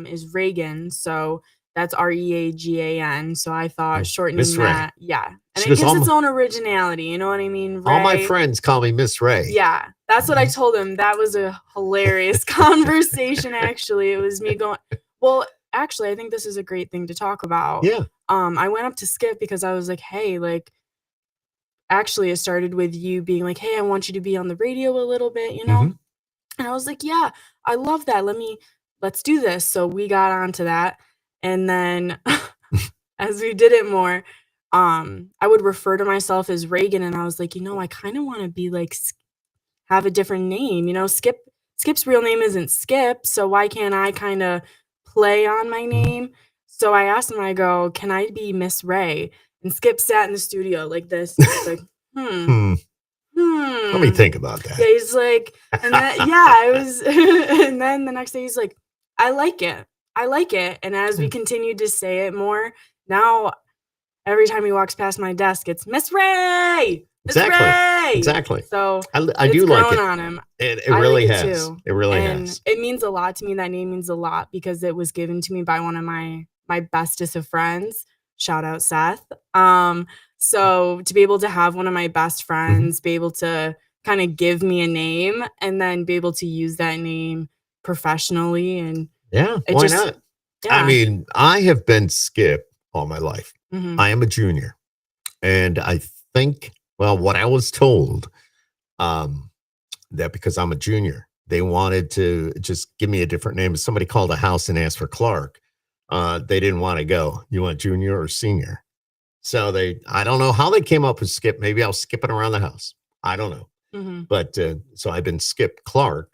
is Reagan. So That's Reagan. So I thought shortening Miss Ray. that, yeah. And She it goes, gives its own originality. You know what I mean? all my Ray. friends call me Miss Ray. Yeah, that's what I told him. That was a hilarious conversation, actually. It was me going, well, actually, I think this is a great thing to talk about. Yeah. I went up to Skip because I was like, hey, like, actually, it started with you being like, hey, I want you to be on the radio a little bit, you know? And I was like, yeah, I love that. Let's do this. So we got onto that. And then as we did it more, I would refer to myself as Reagan. And I was like, I kind of want to be like, have a different name. Skip's real name isn't Skip. So why can't I kind of play on my name? So I asked him, I go, can I be Miss Ray? And Skip sat in the studio like this. He's like, Let me think about that. Yeah, he's like, and then, yeah, it was, and then the next day he's like, I like it. And as we continued to say it more, now every time he walks past my desk, it's Miss Ray. Miss Ray! Exactly. So I do like it. On him. It really like has. It really has. It means a lot to me. That name means a lot because it was given to me by one of my bestest of friends. Shout out Seth. So to be able to have one of my best friends be able to kind of give me a name and then be able to use that name professionally, and why not? Yeah. I mean, I have been Skip all my life. I am a junior, and I think, well, what I was told, that because I'm a junior, they wanted to just give me a different name. If somebody called a house and asked for Clark, they didn't want to go, you want junior or senior? So I don't know how they came up with Skip. Maybe I was skipping around the house. I don't know. But so I've been Skip Clark.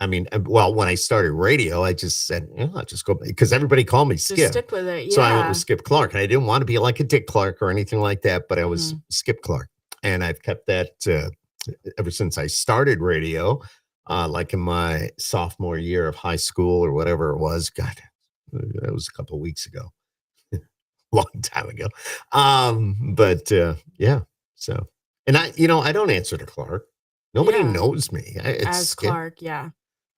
I mean, well, when I started radio, I just said, I'll just go, because everybody called me Skip. Just stick with it. Yeah. So I went with Skip Clark, and I didn't want to be like a Dick Clark or anything like that, but I was Skip Clark. And I've kept that ever since I started radio, like in my sophomore year of high school or whatever it was. God, that was a couple of weeks ago. Long time ago. But yeah. So, and I don't answer to Clark. Nobody knows me. It's as Skip. Clark. Yeah.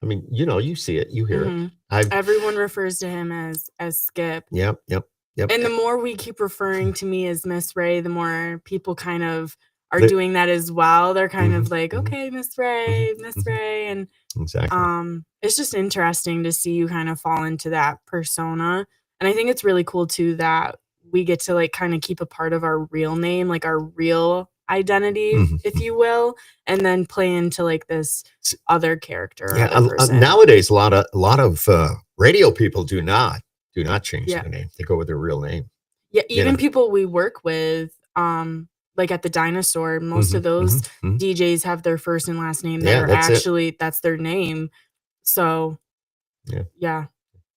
I mean, you see it, you hear it. Everyone refers to him as Skip. Yep. And the more we keep referring to me as Miss Ray, the more people kind of are doing that as well. They're kind of like, okay, Miss Ray, Miss Ray. And exactly. It's just interesting to see you kind of fall into that persona. And I think it's really cool too that we get to like kind of keep a part of our real name, like our real identity, if you will, and then play into like this other character. Yeah, nowadays a lot of radio people do not change their name. They go with their real name. Yeah, even people we work with, like at the Dinosaur, most of those DJs have their first and last name that are actually that's their name. So yeah.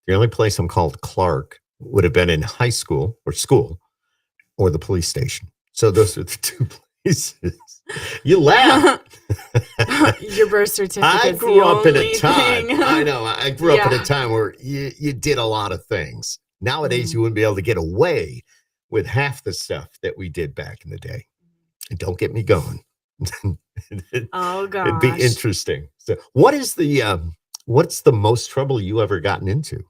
The only place I'm called Clark would have been in high school or the police station. So those are the two places. You laugh. Your birth certificate. I grew up in a time. I know. I grew up in a time where you did a lot of things. Nowadays, you wouldn't be able to get away with half the stuff that we did back in the day. And don't get me going. Oh gosh, it'd be interesting. So, what's the most trouble you ever gotten into?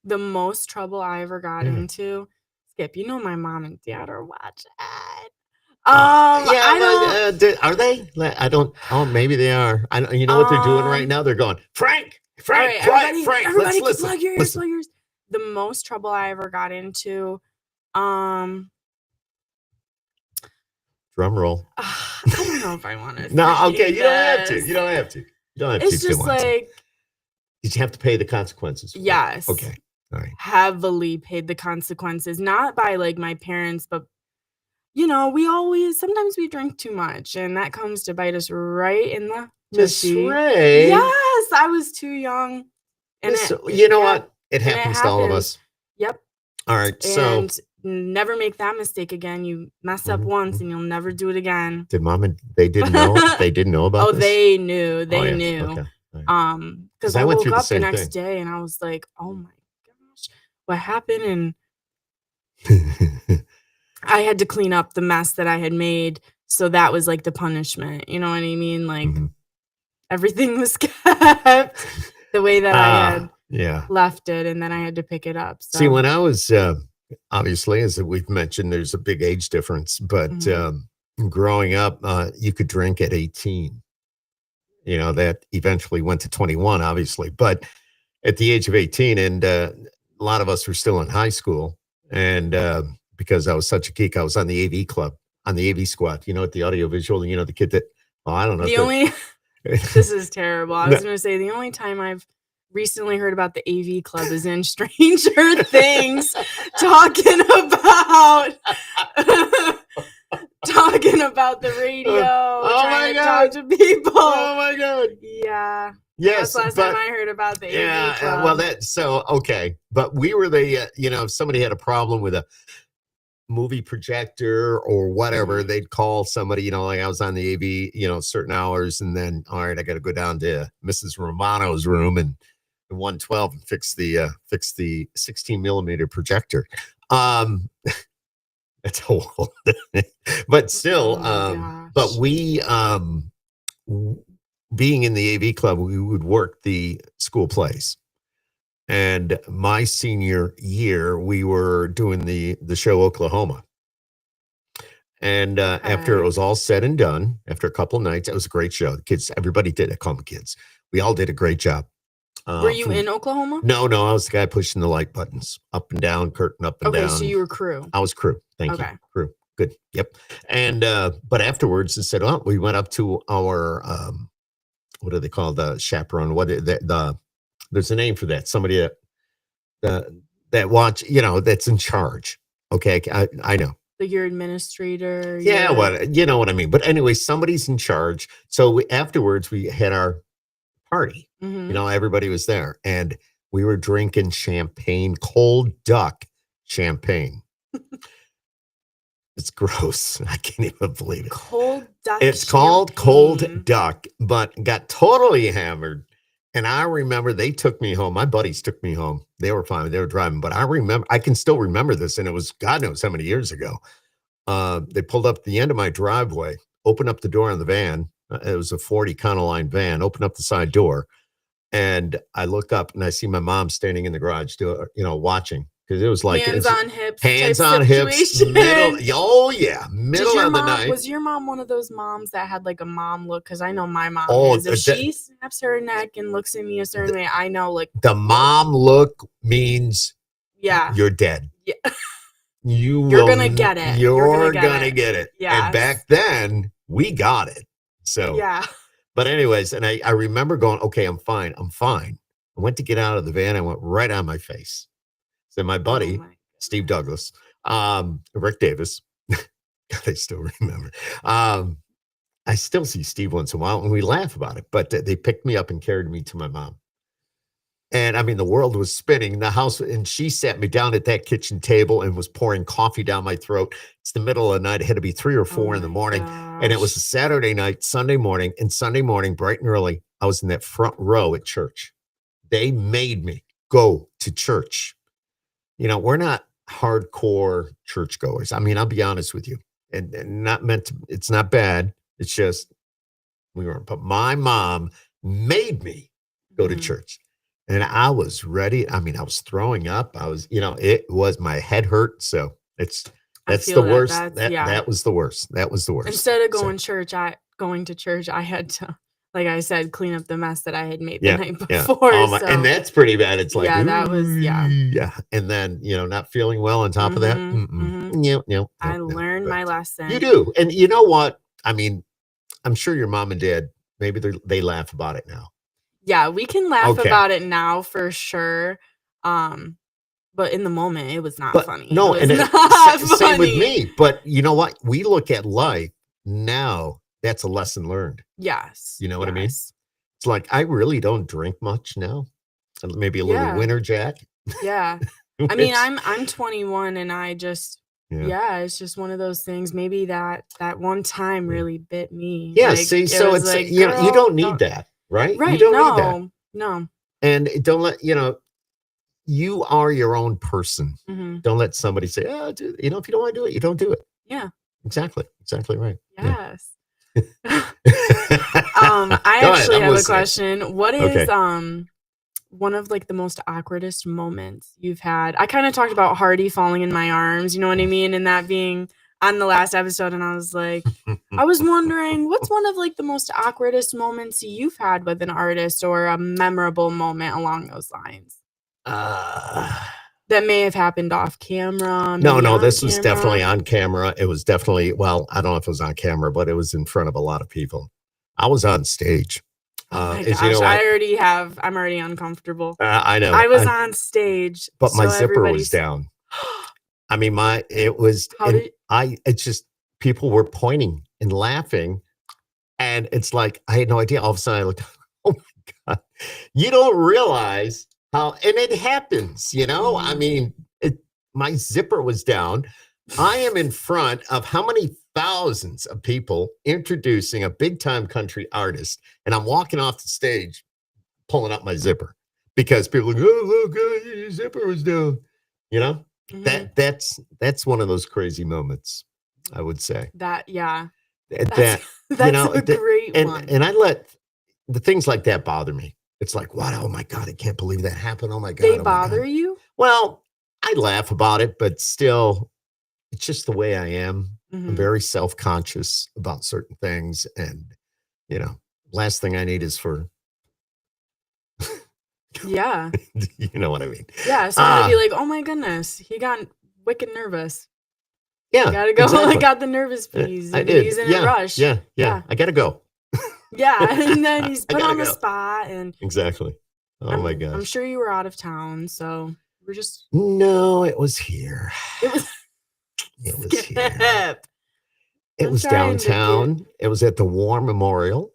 The most trouble I ever got into, Skip. You know my mom and dad are watching. Are they? I don't. Oh, maybe they are. You know what they're doing right now? They're going, Frank, right, Frank. Everybody, let's listen. Plug your ears. The most trouble I ever got into, drum roll. I don't know if I want to. No, okay, you don't have to. It's just like. Did you have to pay the consequences? Yes. Okay. All right. Heavily paid the consequences, not by like my parents, but sometimes we drink too much, and that comes to bite us right in the Miss Ray. Yes, I was too young. And you know what? It happens to all of us. Yep. All right. And never make that mistake again. You mess up once, and you'll never do it again. Did mom and they didn't know? They didn't know about this? They knew. They knew. Okay. Because I woke up the next day and I was like, oh my gosh, what happened? And I had to clean up the mess that I had made. So that was like the punishment. You know what I mean? Like everything was kept the way that I had. left it, and then I had to pick it up. So. See, when I was obviously, as we've mentioned, there's a big age difference, but growing up, you could drink at 18. You know, that eventually went to 21, obviously, but at the age of 18, and a lot of us were still in high school, and because I was such a geek, I was on the AV club, on the AV squad, you know, at the audiovisual, you know, the kid that, well, I don't know. This is terrible. I was going to say, the only time I've recently heard about the AV club is in Stranger Things, talking about the radio, trying to talk to people. Oh my God. Yeah. Yes. That's the last time I heard about the AV club. Well, okay. But we were the, you know, if somebody had a problem with a movie projector or whatever, they'd call somebody, you know, like I was on the AV, you know, certain hours, and then, all right, I got to go down to Mrs. Romano's room and 112 and fix the 16 millimeter projector. That's old. But still, but we, being in the AV club, we would work the school plays. And my senior year, we were doing the show Oklahoma. And after it was all said and done, after a couple of nights, it was a great show. The kids, everybody did. I call them kids. We all did a great job. Were you in Oklahoma? No, I was the guy pushing the light buttons up and down, curtain up and down. Okay, so you were crew. I was crew. Thank you. Crew. Good. Yep. And but afterwards, it said, oh, we went up to our what do they call the chaperone? There's a name for that. Somebody that watch, you know, that's in charge. Okay, I know. Like your administrator. Yeah, what you know what I mean. But anyway, somebody's in charge. So afterwards, we had our party. You know, everybody was there, and we were drinking champagne, cold duck champagne. It's gross. I can't even believe it. Cold duck. It's called cold duck, but got totally hammered. And I remember they took me home. My buddies took me home. They were fine. They were driving, but I can still remember this. And it was God knows how many years ago. They pulled up the end of my driveway, opened up the door on the van. It was a 40 Econoline van, opened up the side door. And I look up and I see my mom standing in the garage, watching. Because it was like hands on hips, middle of the night. Was your mom one of those moms that had like a mom look? Because I know my mom is. If she snaps her neck and looks at me a certain way, I know like the mom look means you're dead. Yeah, you're gonna get it. You're gonna get it. Yeah. And back then we got it. So yeah. But anyways, and I remember going, okay, I'm fine. I went to get out of the van. I went right on my face. So my buddy, Steve Douglas, Rick Davis, I still remember. I still see Steve once in a while and we laugh about it, but they picked me up and carried me to my mom. And I mean, the world was spinning, the house, and she sat me down at that kitchen table and was pouring coffee down my throat. It's the middle of the night. It had to be 3 or 4 in the morning. And it was a Saturday night, Sunday morning, bright and early, I was in that front row at church. They made me go to church. You know, we're not hardcore churchgoers. I mean, I'll be honest with you, and not meant to, it's not bad. It's just, we weren't, but my mom made me go to church and I was ready. I mean, I was throwing up. I was, it was, my head hurt. So that's the worst. That was the worst. That was the worst. Instead of going to church, I had to, like I said, clean up the mess that I had made the night before. And that's pretty bad. It's like, that was, And then, not feeling well on top of that. I learned my lesson. You do. And you know what? I mean, I'm sure your mom and dad, maybe they laugh about it now. Yeah, we can laugh about it now for sure. But in the moment, it was not funny. No, and same with me. But you know what? We look at life now. That's a lesson learned. Yes. You know what I mean? It's like, I really don't drink much now. Maybe a little winter jack. Yeah. I mean, I'm 21 and I just, it's just one of those things. Maybe that one time really bit me. Yeah. Like, see, so it's like, you don't need that, right? Right. You don't need that. No. And don't let, you are your own person. Don't let somebody say, oh, dude, if you don't want to do it, you don't do it. Yeah. Exactly right. Yes. I actually have a question. What one of like the most awkwardest moments you've had? I kind of talked about Hardy falling in my arms, you know what I mean? And that being on the last episode. And I was like, I was wondering, what's one of like the most awkwardest moments you've had with an artist, or a memorable moment along those lines? That may have happened off camera. No, this was definitely on camera. It was definitely, well, I don't know if it was on camera, but it was in front of a lot of people. I was on stage. Oh my gosh, you know, I'm already uncomfortable. I know. I was on stage, but my zipper was down. I mean, it's just, people were pointing and laughing. And it's like, I had no idea. All of a sudden I looked, oh my God, you don't realize how, and it happens, you know, I mean, my zipper was down. I am in front of how many thousands of people introducing a big time country artist. And I'm walking off the stage, pulling up my zipper because people are like, oh, look, your zipper was down. You know, that's one of those crazy moments, I would say. That's you know, a great one. And I let the things like that bother me. It's like, wow, oh my God, I can't believe that happened. Oh my God. They bother you? Well, I laugh about it, but still, it's just the way I am. I'm very self-conscious about certain things. And, you know, last thing I need is for, yeah. You know what I mean? Yeah. So I'd be like, oh my goodness, he got wicked nervous. Yeah. Gotta go. Exactly. I got the nervous piece. I did. He's in a rush. Yeah. I gotta go. Yeah. And then he's put on the spot. And exactly. Oh my gosh. I'm sure you were out of town. So we're just. No, it was here. It was here. It was downtown. It was at the War Memorial.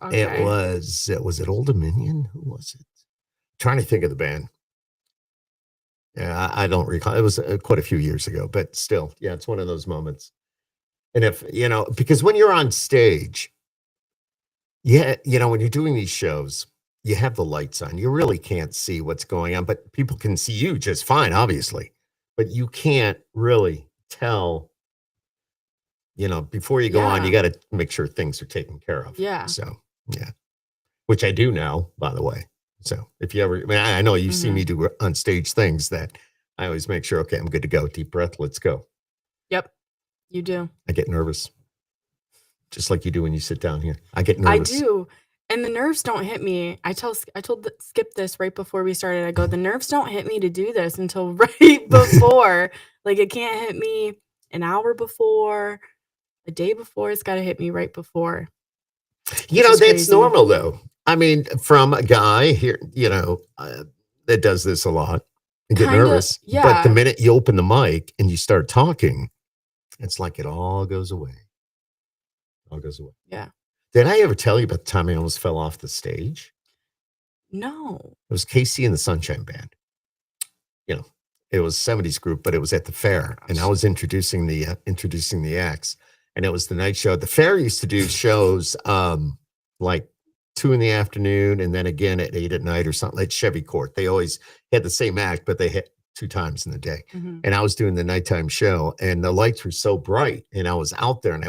Okay. It was at Old Dominion? Who was it? Trying to think of the band. Yeah, I don't recall. It was quite a few years ago, but still, yeah, it's one of those moments. And if, you know, because when you're on stage, yeah, you know, when you're doing these shows, you have the lights on. You really can't see what's going on, but people can see you just fine, obviously. But you can't really tell, you know, before you go on, you got to make sure things are taken care of. Yeah. So, yeah, which I do now, by the way. So if you ever, I mean, I know you see me do on stage things that I always make sure, okay, I'm good to go. Deep breath, let's go. Yep, you do. I get nervous. Just like you do when you sit down here. I get nervous. I do. And the nerves don't hit me. I told Skip this right before we started. I go, the nerves don't hit me to do this until right before. Like, it can't hit me an hour before, a day before. It's got to hit me right before. You know, that's crazy. Normal, though. I mean, from a guy here, you know, that does this a lot and get nervous. Yeah. But the minute you open the mic and you start talking, it's like it all goes away. All goes away. Yeah. Did I ever tell you about the time I almost fell off the stage? No. It was Casey and the Sunshine Band. You know, it was a 70s group, but it was at the fair. And I was introducing the acts. And it was the night show. The fair used to do shows like 2 in the afternoon and then again at 8 at night or something, like Chevy Court. They always had the same act, but they hit 2 times in the day. And I was doing the nighttime show and the lights were so bright and I was out there and I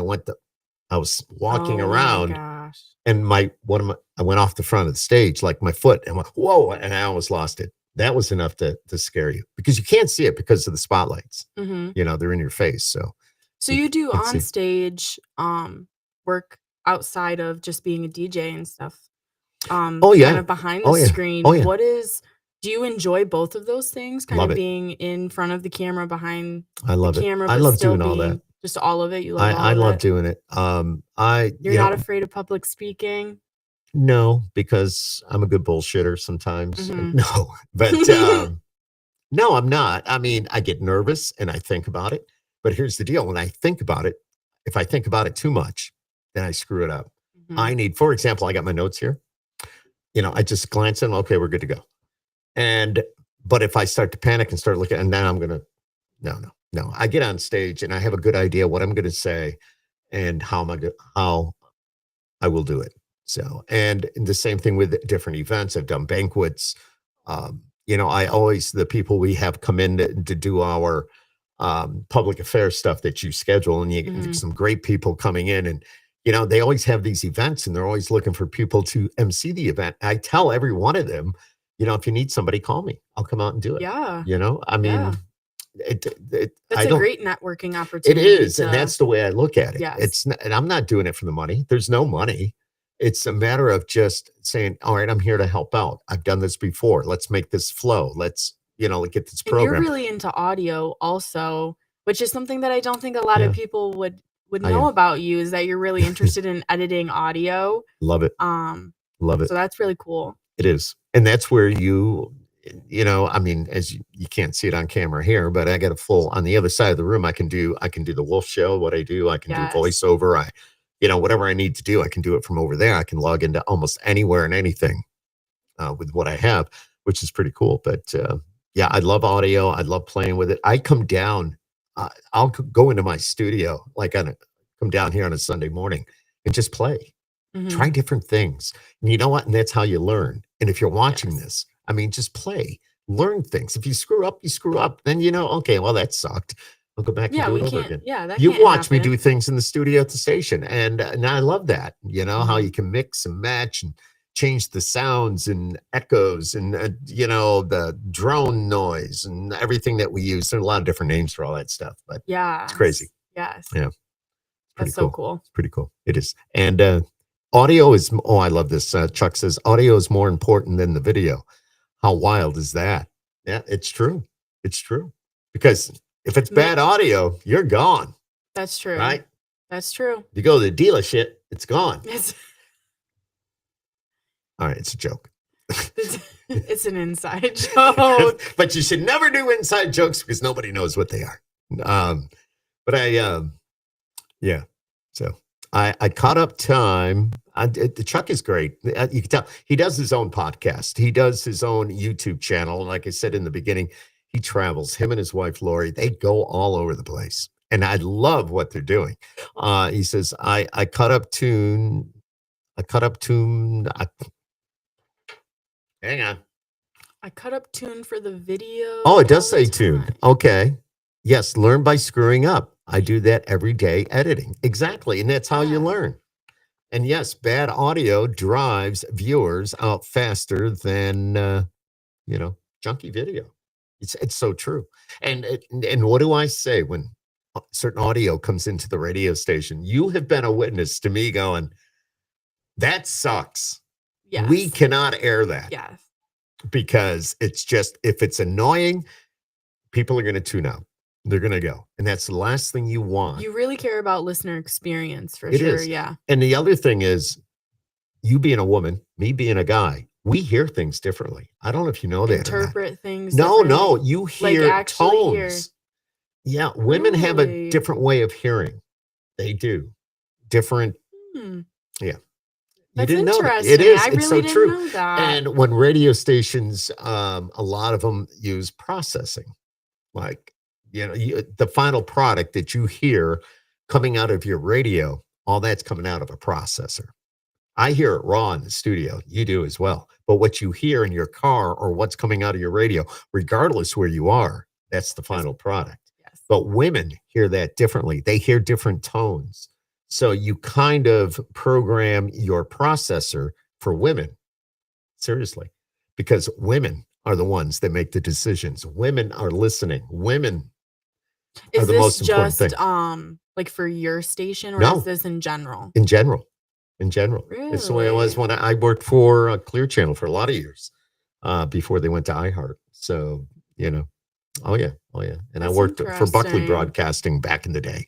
was walking around and I went off the front of the stage, like my foot, and went, whoa, and I almost lost it. That was enough to scare you because you can't see it because of the spotlights. You know, they're in your face. So you do on stage work outside of just being a DJ and stuff. Kind of behind the screen. Do you enjoy both of those things? Kind of being in front of the camera, behind the camera. I love doing all that. Just all of it. You love I love doing it. You're not afraid of public speaking? No, because I'm a good bullshitter sometimes. No, but no, I'm not. I mean, I get nervous and I think about it. But here's the deal. When I think about it, if I think about it too much, then I screw it up. For example, I got my notes here. You know, I just glance in. Okay, we're good to go. But if I start to panic and start looking, and then I'm going to, no. I get on stage and I have a good idea what I'm going to say and how I will do it. So, and the same thing with different events. I've done banquets. You know, the people we have come in to do our public affairs stuff that you schedule, and you get some great people coming in, and you know, they always have these events and they're always looking for people to MC the event. I tell every one of them, if you need somebody, call me. I'll come out and do it. Yeah. I mean, That's a great networking it opportunity. is, and that's the way I look at it. Yes. It's not, and I'm not doing it for the money. There's no money. It's a matter of just saying, all right, I'm here to help out. I've done this before. Let's make this flow. Let's, get this And you're program. really into audio also, which is something that I don't think a lot Yeah. of people would I know am. about you, is that you're really interested in editing audio. Love it. Love it. So that's really cool. It is. And that's where I mean, as you can't see it on camera here, but I got a full, on the other side of the room, I can do the Wolf Show, what I do. I can do Yes. voiceover. Whatever I need to do, I can do it from over there. I can log into almost anywhere and anything with what I have, which is pretty cool. But yeah, I love audio. I love playing with it. I come down, I'll go into my studio, come down here on a Sunday morning and just play. Mhm. Try different things. And you know what? And that's how you learn. And if you're watching Yes. this, I mean, just play, learn things. If you screw up, you screw up. Then okay, well, that sucked. I'll go back and do it over again. Yeah, that You've can't watched me happen. do things in the studio at the station, and I love that. How Mhm. you can mix and match and change the sounds and echoes and the drone noise and everything that we use. There's a lot of different names for all that stuff, but Yeah. it's crazy. Yes. Yeah. It's pretty That's so cool. It's pretty cool. It is. And audio is, I love this. Chuck says, audio is more important than the video. How wild is that? Yeah, it's true. It's true. Because if it's bad audio, you're gone. That's true. Right? That's true. You go to the dealership, it's gone. It's All right, it's a joke. it's an inside joke. But you should never do inside jokes because nobody knows what they are. But yeah. So I caught up time. The Chuck is great. You can tell he does his own podcast. He does his own YouTube channel. And like I said in the beginning, he travels. Him and his wife Lori, they go all over the place, and I love what they're doing. He says, I cut up tune. Hang on. I cut up tune for the video. Oh, it does all the say tune. time. Okay. Yes, learn by screwing up. I do that every day editing. Exactly. And that's how you Yeah. learn. And yes, bad audio drives viewers out faster than junky video. It's so true. And what do I say when certain audio comes into the radio station? You have been a witness to me going, that sucks. Yes. We cannot air that. Yes. Because it's just, if it's annoying, people are going to tune out. They're going to go. And that's the last thing you want. You really care about listener experience for It sure. is. Yeah. And the other thing is, you being a woman, me being a guy, we hear things differently. I don't know if you know that. Interpret things. No, differently. you hear actually tones. Yeah, women have a Really? different way of hearing. They do. Different. Hmm. Yeah. That's didn't know that. interesting. It is. I It's really so didn't true. know that. And when radio stations, a lot of them use processing, like the final product that you hear coming out of your radio, all that's coming out of a processor. I hear it raw in the studio. You do as well. But what you hear in your car or what's coming out of your radio, regardless where you are, that's the final product. Yes. But women hear that differently. They hear different tones. So you kind of program your processor for women, seriously, because women are the ones that make the decisions. Women are listening. Women are Is the this most important just thing. like for your station, or No. is this in general? In general. It's the way it was when I worked for Clear Channel for a lot of years before they went to iHeart. So, oh yeah. And That's I worked for Buckley interesting. Broadcasting back in the day.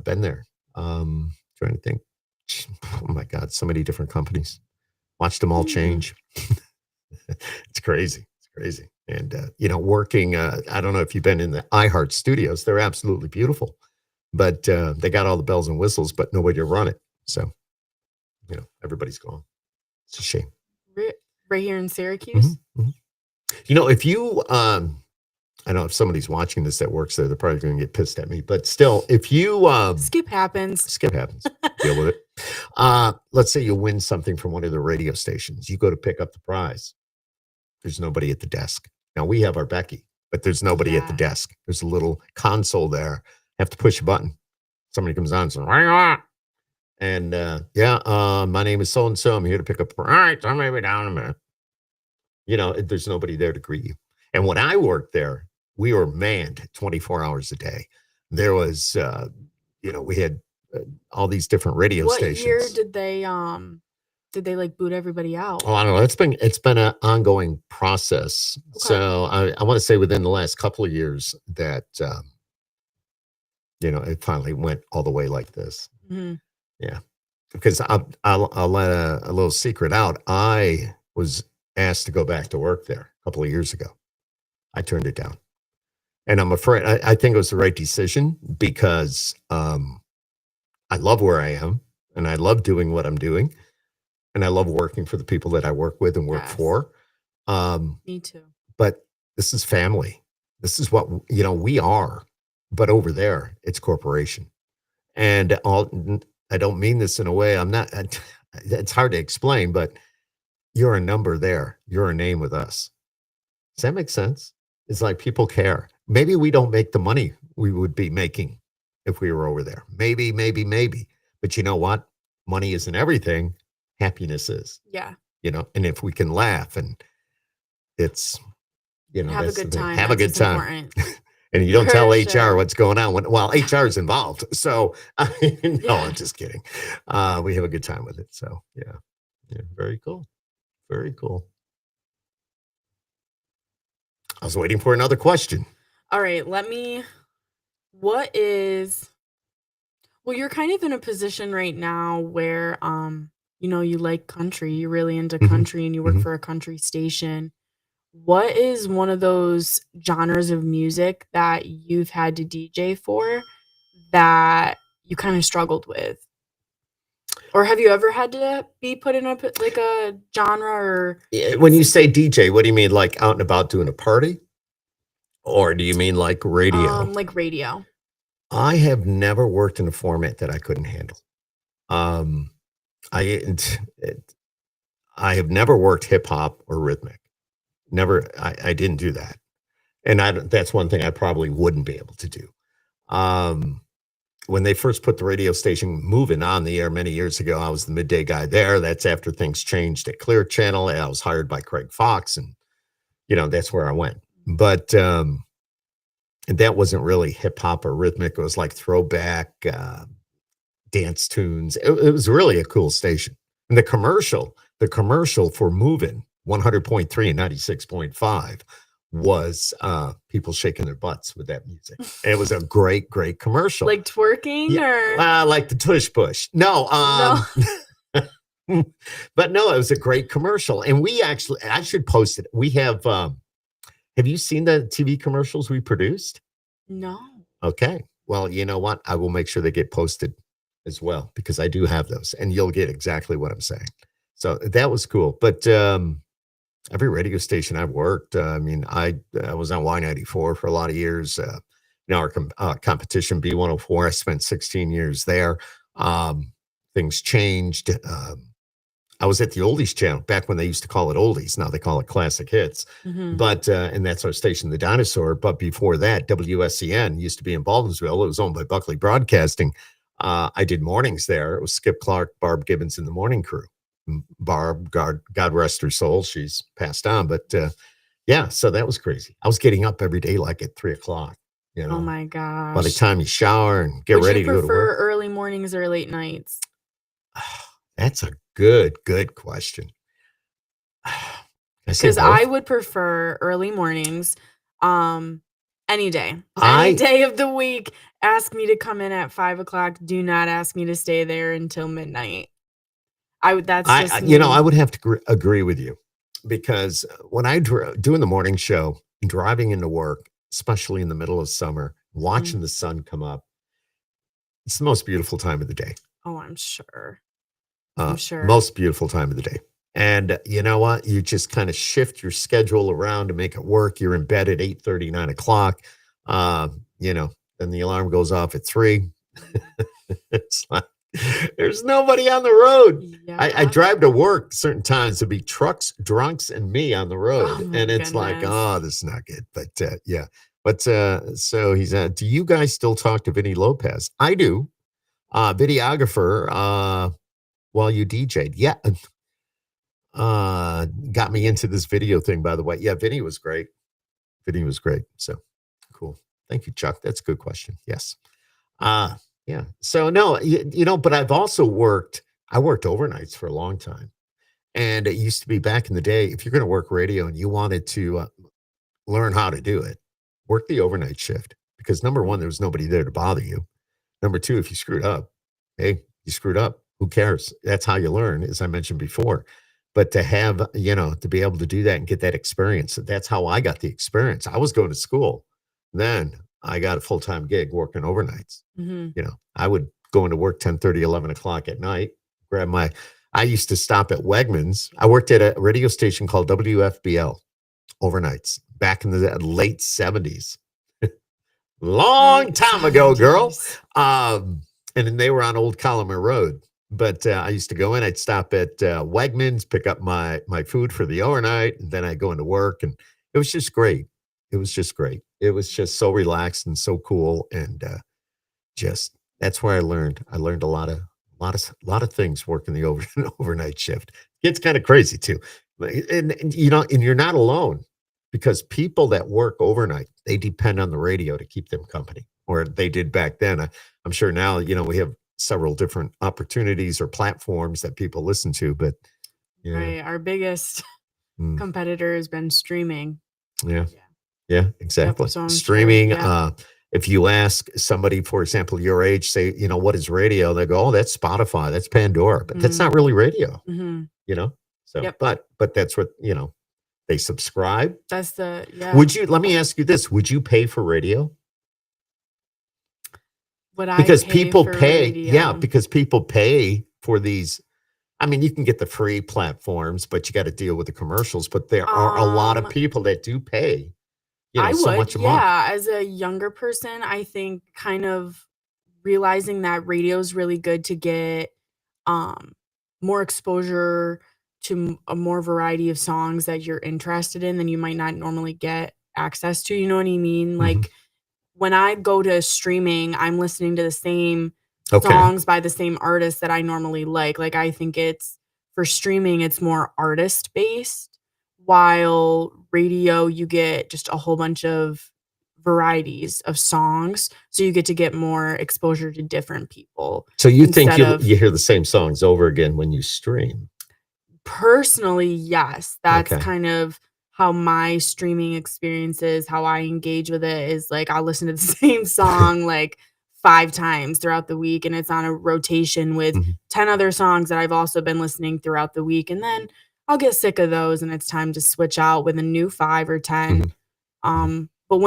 Been there. Trying to think. Oh my God, so many different companies. Watched them all change. It's crazy. And, working, I don't know if you've been in the iHeart studios. They're absolutely beautiful. But they got all the bells and whistles, but nobody to run it. So, everybody's gone. It's a shame. Right here in Syracuse? If you, I don't know if somebody's watching this that works there, they're probably going to get pissed at me. But still, if you... skip happens. Deal with it. Let's say you win something from one of the radio stations. You go to pick up the prize. There's nobody at the desk. Now, we have our Becky, but there's nobody at the desk. There's a little console there. Have to push a button. Somebody comes on and says, and my name is so-and-so. I'm here to pick up. All right, so maybe down in a minute. there's nobody there to greet you. And when I worked there, we were manned 24 hours a day. There was, we had all these different radio What year stations. did they like boot everybody out? Oh, I don't know. It's been an ongoing process. Okay. So I want to say within the last couple of years that it finally went all the way like this. Mhm. Yeah, because I'll let a little secret out. I was asked to go back to work there a couple of years ago. I turned it down, and I'm afraid I think it was the right decision because I love where I am, and I love doing what I'm doing, and I love working for the people that I work with and work Yes. for. Me too. But this is family. This is what we are. But over there, it's corporation, and I don't mean this in a way. I'm not. It's hard to explain, but you're a number there. You're a name with us. Does that make sense? It's like people care. Maybe we don't make the money we would be making if we were over there. Maybe. But you know what? Money isn't everything. Happiness is. Yeah. And if we can laugh and it's, Have a that's the good thing. time. Have a That's good what's time. important. And you don't For tell HR sure. what's going on. Well, HR is involved. So, no, Yeah. I'm just kidding. We have a good time with it. So, yeah. Very cool. Very cool. I was waiting for another question. All right, well, you're kind of in a position right now where you like country, you're really into Mhm. country and you work Mhm. for a country station. What is one of those genres of music that you've had to DJ for that you kind of struggled with? Or have you ever had to be put in like a genre or When you say DJ, what do you mean? Like out and about doing a party? Or do you mean like radio? like radio? I have never worked in a format that I couldn't handle. Um, I it, I have never worked hip hop or rhythmic. Never. I didn't do that, and that's one thing I probably wouldn't be able to do. Um, when they first put the radio station moving on the air many years ago, I was the midday guy there. That's after things changed at Clear Channel. And I was hired by Craig Fox, and that's where I went. But that wasn't really hip hop or rhythmic. It was like throwback dance tunes. It was really a cool station. And the commercial for Moving 100.3 and 96.5 was people shaking their butts with that music. And it was a great, great commercial. Like twerking or Like the tush push. No, no? but no, it was a great commercial. And I should post it. We have you seen the TV commercials we produced? No. Okay. Well, you know what? I will make sure they get posted as well because I do have those and you'll get exactly what I'm saying. So that was cool. But every radio station I've worked, I was on Y94 for a lot of years. Our competition B104, I spent 16 years there. Things changed. I was at the Oldies channel back when they used to call it Oldies. Now they call it Classic Hits. Mhm. But, and that's our station, The Dinosaur. But before that, WSCN used to be in Baldwinsville. It was owned by Buckley Broadcasting. I did mornings there. It was Skip Clark, Barb Gibbons, and the morning crew. Barb, God rest her soul. She's passed on. But so that was crazy. I was getting up every day like at 3:00. Oh my gosh. By the time you shower and get ready to go to Would you prefer work. early mornings or late nights? That's a good question. Because I would prefer early mornings, any day. Any day of the week. Ask me to come in at 5:00. Do not ask me to stay there until midnight. That's just me. I would have to agree with you because when I doing the morning show, driving into work, especially in the middle of summer, watching the sun come up, it's the most beautiful time of the day. Oh, I'm sure. Most beautiful time of the day. And you know what? You just kind of shift your schedule around to make it work. You're in bed at 8:30, 9:00. Then the alarm goes off at 3. It's like there's nobody on the road. Yeah. I drive to work certain times to be trucks, drunks, and me on the road. Oh my And it's like, goodness. oh, this is not good. But yeah. But so he's do you guys still talk to Vinny Lopez? I do. Videographer while you DJ'd. Yeah. got me into this video thing, by the way. Yeah, Vinny was great. Vinny was great. So cool. Thank you, Chuck. That's a good question. Yes. Yeah. So no, but I've also I worked overnights for a long time. And it used to be back in the day, if you're going to work radio and you wanted to learn how to do it, work the overnight shift. Because number one, there was nobody there to bother you. Number two, if you screwed up, hey, you screwed up. Who cares? That's how you learn, as I mentioned before. But to have, to be able to do that and get that experience, that's how I got the experience. I was going to school. Then I got a full-time gig working overnights. I would go into work 10:30, 11 o'clock at night, I used to stop at Wegmans. I worked at a radio station called WFBL overnights back in the late 70s. Long time ago, girl. And then they were on Old Collimer Road. But I used to go in, I'd stop at Wegmans, pick up my food for the overnight, and then I'd go into work. And it was just great. It was just great. It was just so relaxed and so cool. And that's where I learned. I learned a lot of things working the overnight shift. It's kind of crazy too. And you're not alone, because people that work overnight, they depend on the radio to keep them company, or they did back then. I'm sure now, we have several different opportunities or platforms that people listen to, but right. Our biggest competitor has been streaming. Yeah, exactly. Yep, so streaming. Sure, if you ask somebody, for example, your age, say, what is radio? They go, oh, that's Spotify, that's Pandora, but that's not really radio, So, yep. but that's what, they subscribe. That's let me ask you this, would you pay for radio? Because people pay. Yeah, because people pay for these. I mean, you can get the free platforms, but you got to deal with the commercials. But there are a lot of people that do pay. So much a month. As a younger person, I think kind of realizing that radio is really good to get more exposure to a more variety of songs that you're interested in than you might not normally get access to. You know what I mean? Like when I go to streaming, I'm listening to the same songs by the same artists that I normally like. Like I think for streaming, it's more artist based, while radio, you get just a whole bunch of varieties of songs. So you get to get more exposure to different people. So you think you hear the same songs over again when you stream? Personally, yes. That's kind of how my streaming experience is, how I engage with it is like I'll listen to the same song like 5 times throughout the week, and it's on a rotation with 10 other songs that I've also been listening throughout the week. And then I'll get sick of those and it's time to switch out with a new 5 or 10. But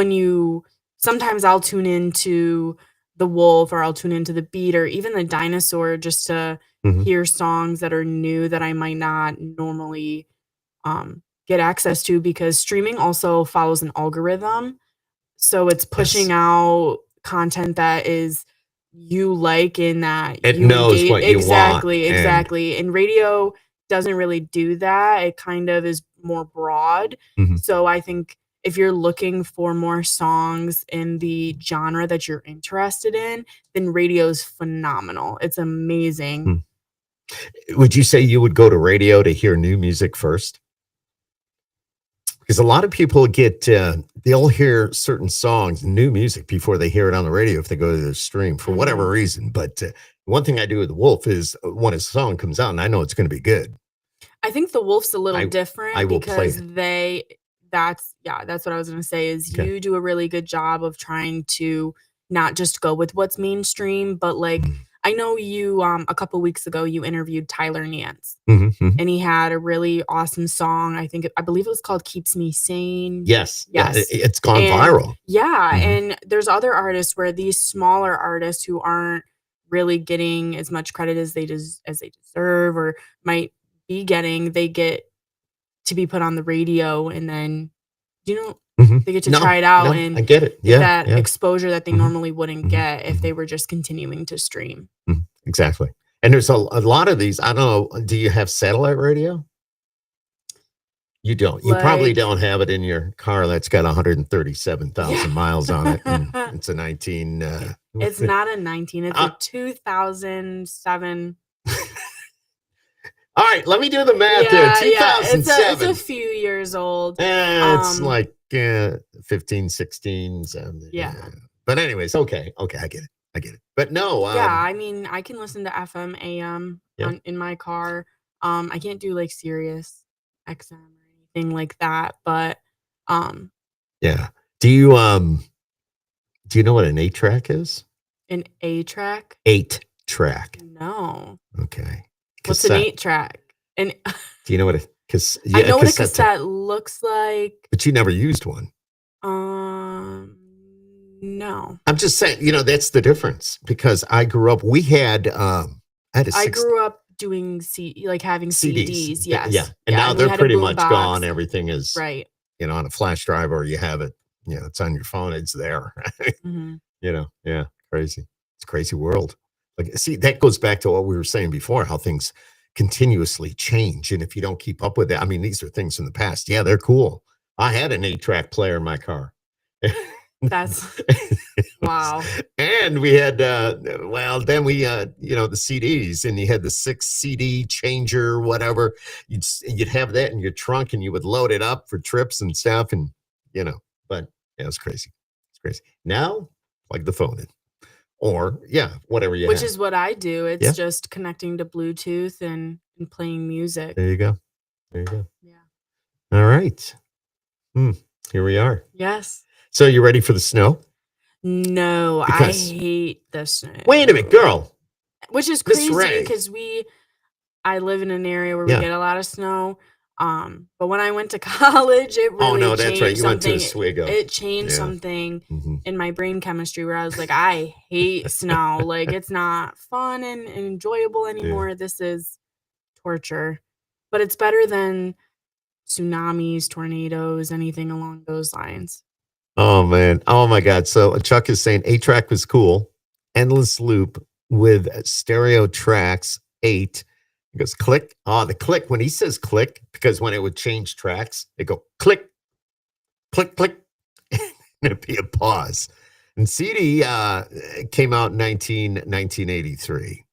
sometimes I'll tune into the Wolf, or I'll tune into the Beat, or even the Dinosaur, just to hear songs that are new that I might not normally get access to, because streaming also follows an algorithm. So it's pushing out content that is you like, in that it knows what you want. Exactly. And radio doesn't really do that. It kind of is more broad. So I think if you're looking for more songs in the genre that you're interested in, then radio's phenomenal. It's amazing. Would you say you would go to radio to hear new music first? Because a lot of people they'll hear certain songs, new music, before they hear it on the radio if they go to their stream for whatever reason. But one thing I do with the Wolf is when a song comes out and I know it's going to be good. I think the Wolf's a little different, I will because play it. that's what I was going to say is you do a really good job of trying to not just go with what's mainstream, but like I know you a couple weeks ago you interviewed Tyler Nance, and he had a really awesome song. I believe it was called "Keeps Me Sane." Yes. It's gone viral. Yeah, and there's other artists where these smaller artists who aren't really getting as much credit as they deserve or might be getting, they get to be put on the radio, and then they get to try it out and I get it. Get that exposure that they normally wouldn't get if they were just continuing to stream. Exactly. And there's a lot of these. I don't know. Do you have satellite radio? You don't. You probably don't have it in your car that's got 137,000 miles on it. And it's a 19. It's not a 19. It's a 2007. All right, let me do the math Yeah, here. yeah. It's 2007. a few years old. It's like 15, 16. Yeah. But anyways, okay, I get it. I get it. But no, Yeah, I mean, I can listen to FM, AM yeah. in my car. I can't do like Sirius XM or anything like that, but yeah. Do you know what an 8-track is? an A track? 8-track. No. Okay. What's an 8-track? And do you know what I know what a cassette looks like. But you never used one. No. I'm just saying, that's the difference because I grew up. We had I grew up doing having CDs. Yes. Yeah, and now they're pretty much gone. Everything is right. On a flash drive, or you have it. It's on your phone. It's there. Mm-hmm. Yeah, crazy. It's a crazy world. Like, see, that goes back to what we were saying before, how things continuously change, and if you don't keep up with it, I mean, these are things from the past. Yeah, they're cool. I had an 8-track player in my car. That's wow. And we had then we the CDs, and you had the 6 CD changer, whatever. You'd have that in your trunk, and you would load it up for trips and stuff, and but yeah, it was crazy. It's crazy. Now, plug the phone in. Or whatever you Which have. is what I do. It's just connecting to Bluetooth and playing music. There you go. Yeah. All right. Here we are. Yes. So you ready for the snow? No, I hate the snow. Wait a minute, girl. Which is crazy because I live in an area where we get a lot of snow. But when I went to college, it really that's right. You went to Oswego. It changed something in my brain chemistry where I was like, I hate snow. Like, it's not fun and enjoyable anymore. This is torture. But it's better than tsunamis, tornadoes, anything along those lines. Oh, man. Oh, my God. So Chuck is saying 8-track was cool. Endless loop with stereo tracks, 8. He goes, click. Oh, the click. When he says click, because when it would change tracks, it go click, click, click. And it'd be a pause. And CD came out in 1983.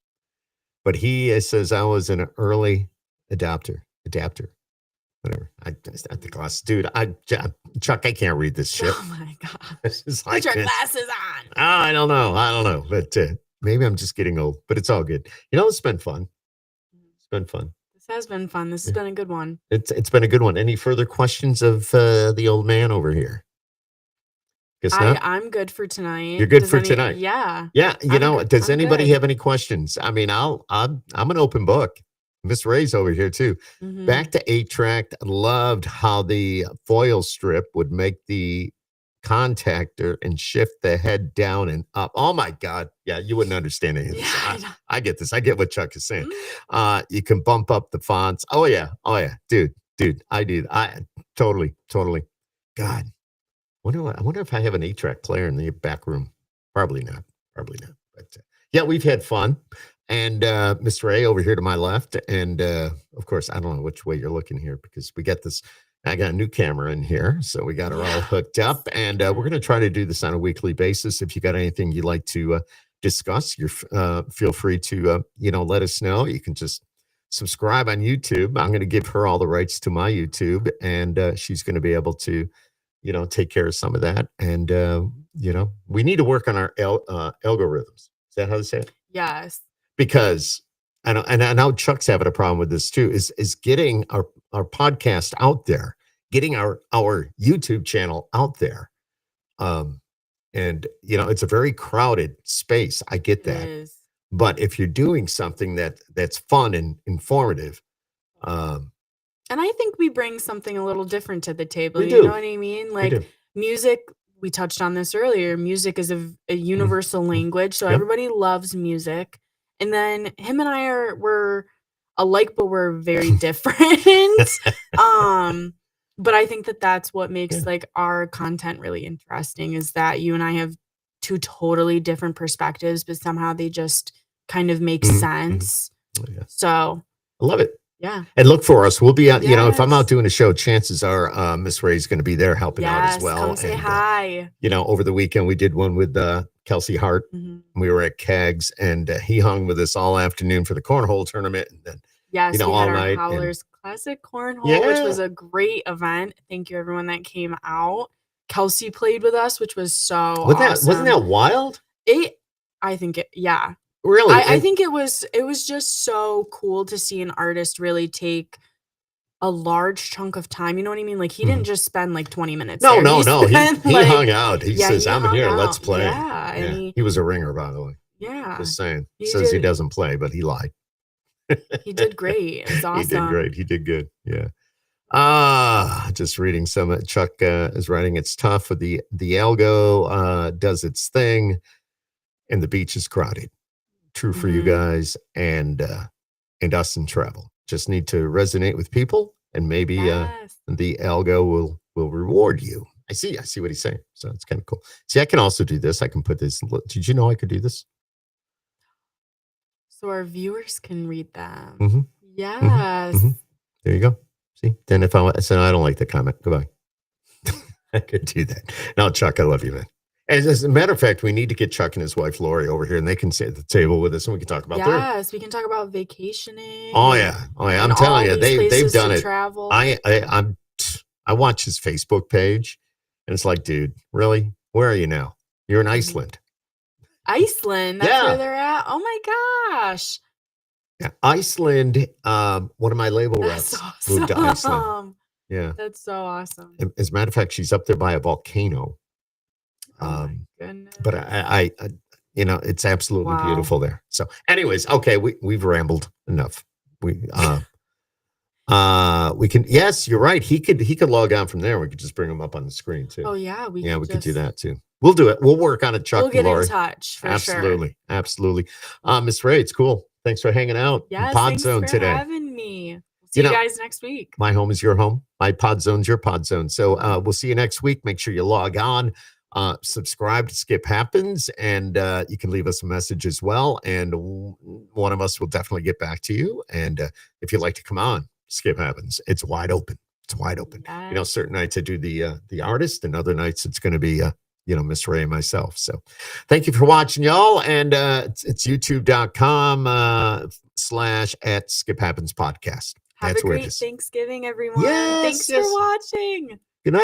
But he says, I was an early adapter. Whatever. I think last dude. Chuck, I can't read this shit. Oh my god! Put your glasses on. I don't know. But maybe I'm just getting old. But it's all good. It's been fun. It's been fun. This has been fun. This has been a good one. It's been a good one. Any further questions of the old man over here? Guess not. I'm good for tonight. You're good for tonight. Yeah. Yeah. Does anybody have any questions? I mean, I'm an open book. Miss Ray's over here too. Mm-hmm. Back to 8-track. Loved how the foil strip would make the contactor and shift the head down and up. Oh my God. Yeah, you wouldn't understand any of this. I get this. I get what Chuck is saying. Mm-hmm. You can bump up the fonts. Oh yeah. Dude, I do. I totally. God. I wonder if I have an 8-track player in the back room. Probably not. But yeah, we've had fun. And Mr. Ray over here to my left. And of course, I don't know which way you're looking here because we got this. I got a new camera in here. So we got her all hooked up. And we're going to try to do this on a weekly basis. If you got anything you'd like to discuss, you feel free to, let us know. You can just subscribe on YouTube. I'm going to give her all the rights to my YouTube. And she's going to be able to, take care of some of that. And, we need to work on our algorithms. Is that how they say it? Yes. Because I know Chuck's having a problem with this too, is getting our podcast out there, getting our YouTube channel out there. And it's a very crowded space. I get that. It is. But if you're doing something that's fun and informative, and I think we bring something a little different to the table. We do. You know what I mean? Like music, we touched on this earlier. Music is a universal language. So everybody loves music. And then him and we're alike, but we're very different. But I think that's what makes like our content really interesting is that you and I have two totally different perspectives, but somehow they just kind of make sense. So I love it. Yeah. And look for us. We'll be out, if I'm out doing a show, chances are Miss Ray's going to be there helping out as well. Come say hi. Over the weekend, we did one with Kelsey Hart. Mm-hmm. We were at Kegs and he hung with us all afternoon for the cornhole tournament. And then Yes, we all had our night. Howlers Classic Cornhole, which was a great event. Thank you, everyone that came out. Kelsey played with us, which was so awesome. Wasn't that wild? I think it, yeah. Really? I think it was just so cool to see an artist really take a large chunk of time. You know what I mean? Like, he didn't just spend like 20 minutes. No. Spent, He hung out. He says, he I'm hung here. out. Let's play. Yeah. And he was a ringer, by the way. yeah. Just saying. He says he doesn't play, but he lied. He did great. It was awesome. He did great. He did good. Yeah. Just reading some. Chuck is writing. It's tough. The algo does its thing, and the beach is crowded. True for you guys and us in travel. Just need to resonate with people, and maybe the algo will reward you. I see what he's saying. So it's kind of cool. See, I can also do this. I can put this. Did you know I could do this? So our viewers can read them. Mm-hmm. Yes. Mm-hmm. There you go. See, then if I said I don't like the comment, goodbye. I could do that. No, Chuck, I love you, man. As a matter of fact, we need to get Chuck and his wife Lori over here, and they can sit at the table with us, and we can talk about Yes, we can talk about vacationing. Oh yeah. I'm telling you, they've done it. Travel. I watch his Facebook page, and it's like, dude, really? Where are you now? You're in Iceland. Iceland? That's where they're at? Oh my gosh. Yeah, Iceland. One of my label reps moved to Iceland. Yeah. That's so awesome. As a matter of fact, she's up there by a volcano. Oh my goodness. But I it's absolutely beautiful there. So anyways, okay, we've rambled enough. We can, yes, you're right. He could log on from there. We could just bring him up on the screen too. Oh yeah. We could do that too. We'll do it. We'll work on it, Chuck. We'll get in touch for sure. Absolutely. Miss Ray, it's cool. Thanks for hanging out. Yes, Pod Zone thanks for today. having me. See you guys next week. My home is your home. My Pod Zone's your Pod Zone. So we'll see you next week. Make sure you log on. Subscribe to Skip Happens, and you can leave us a message as well, and one of us will definitely get back to you. And if you'd like to come on Skip Happens, it's wide open. Yes. Certain nights I do the artist, and other nights it's going to be Miss Ray and myself. So thank you for watching, y'all, and it's youtube.com/@Skip Happens Podcast. Have a great Thanksgiving, everyone. Thanks for watching.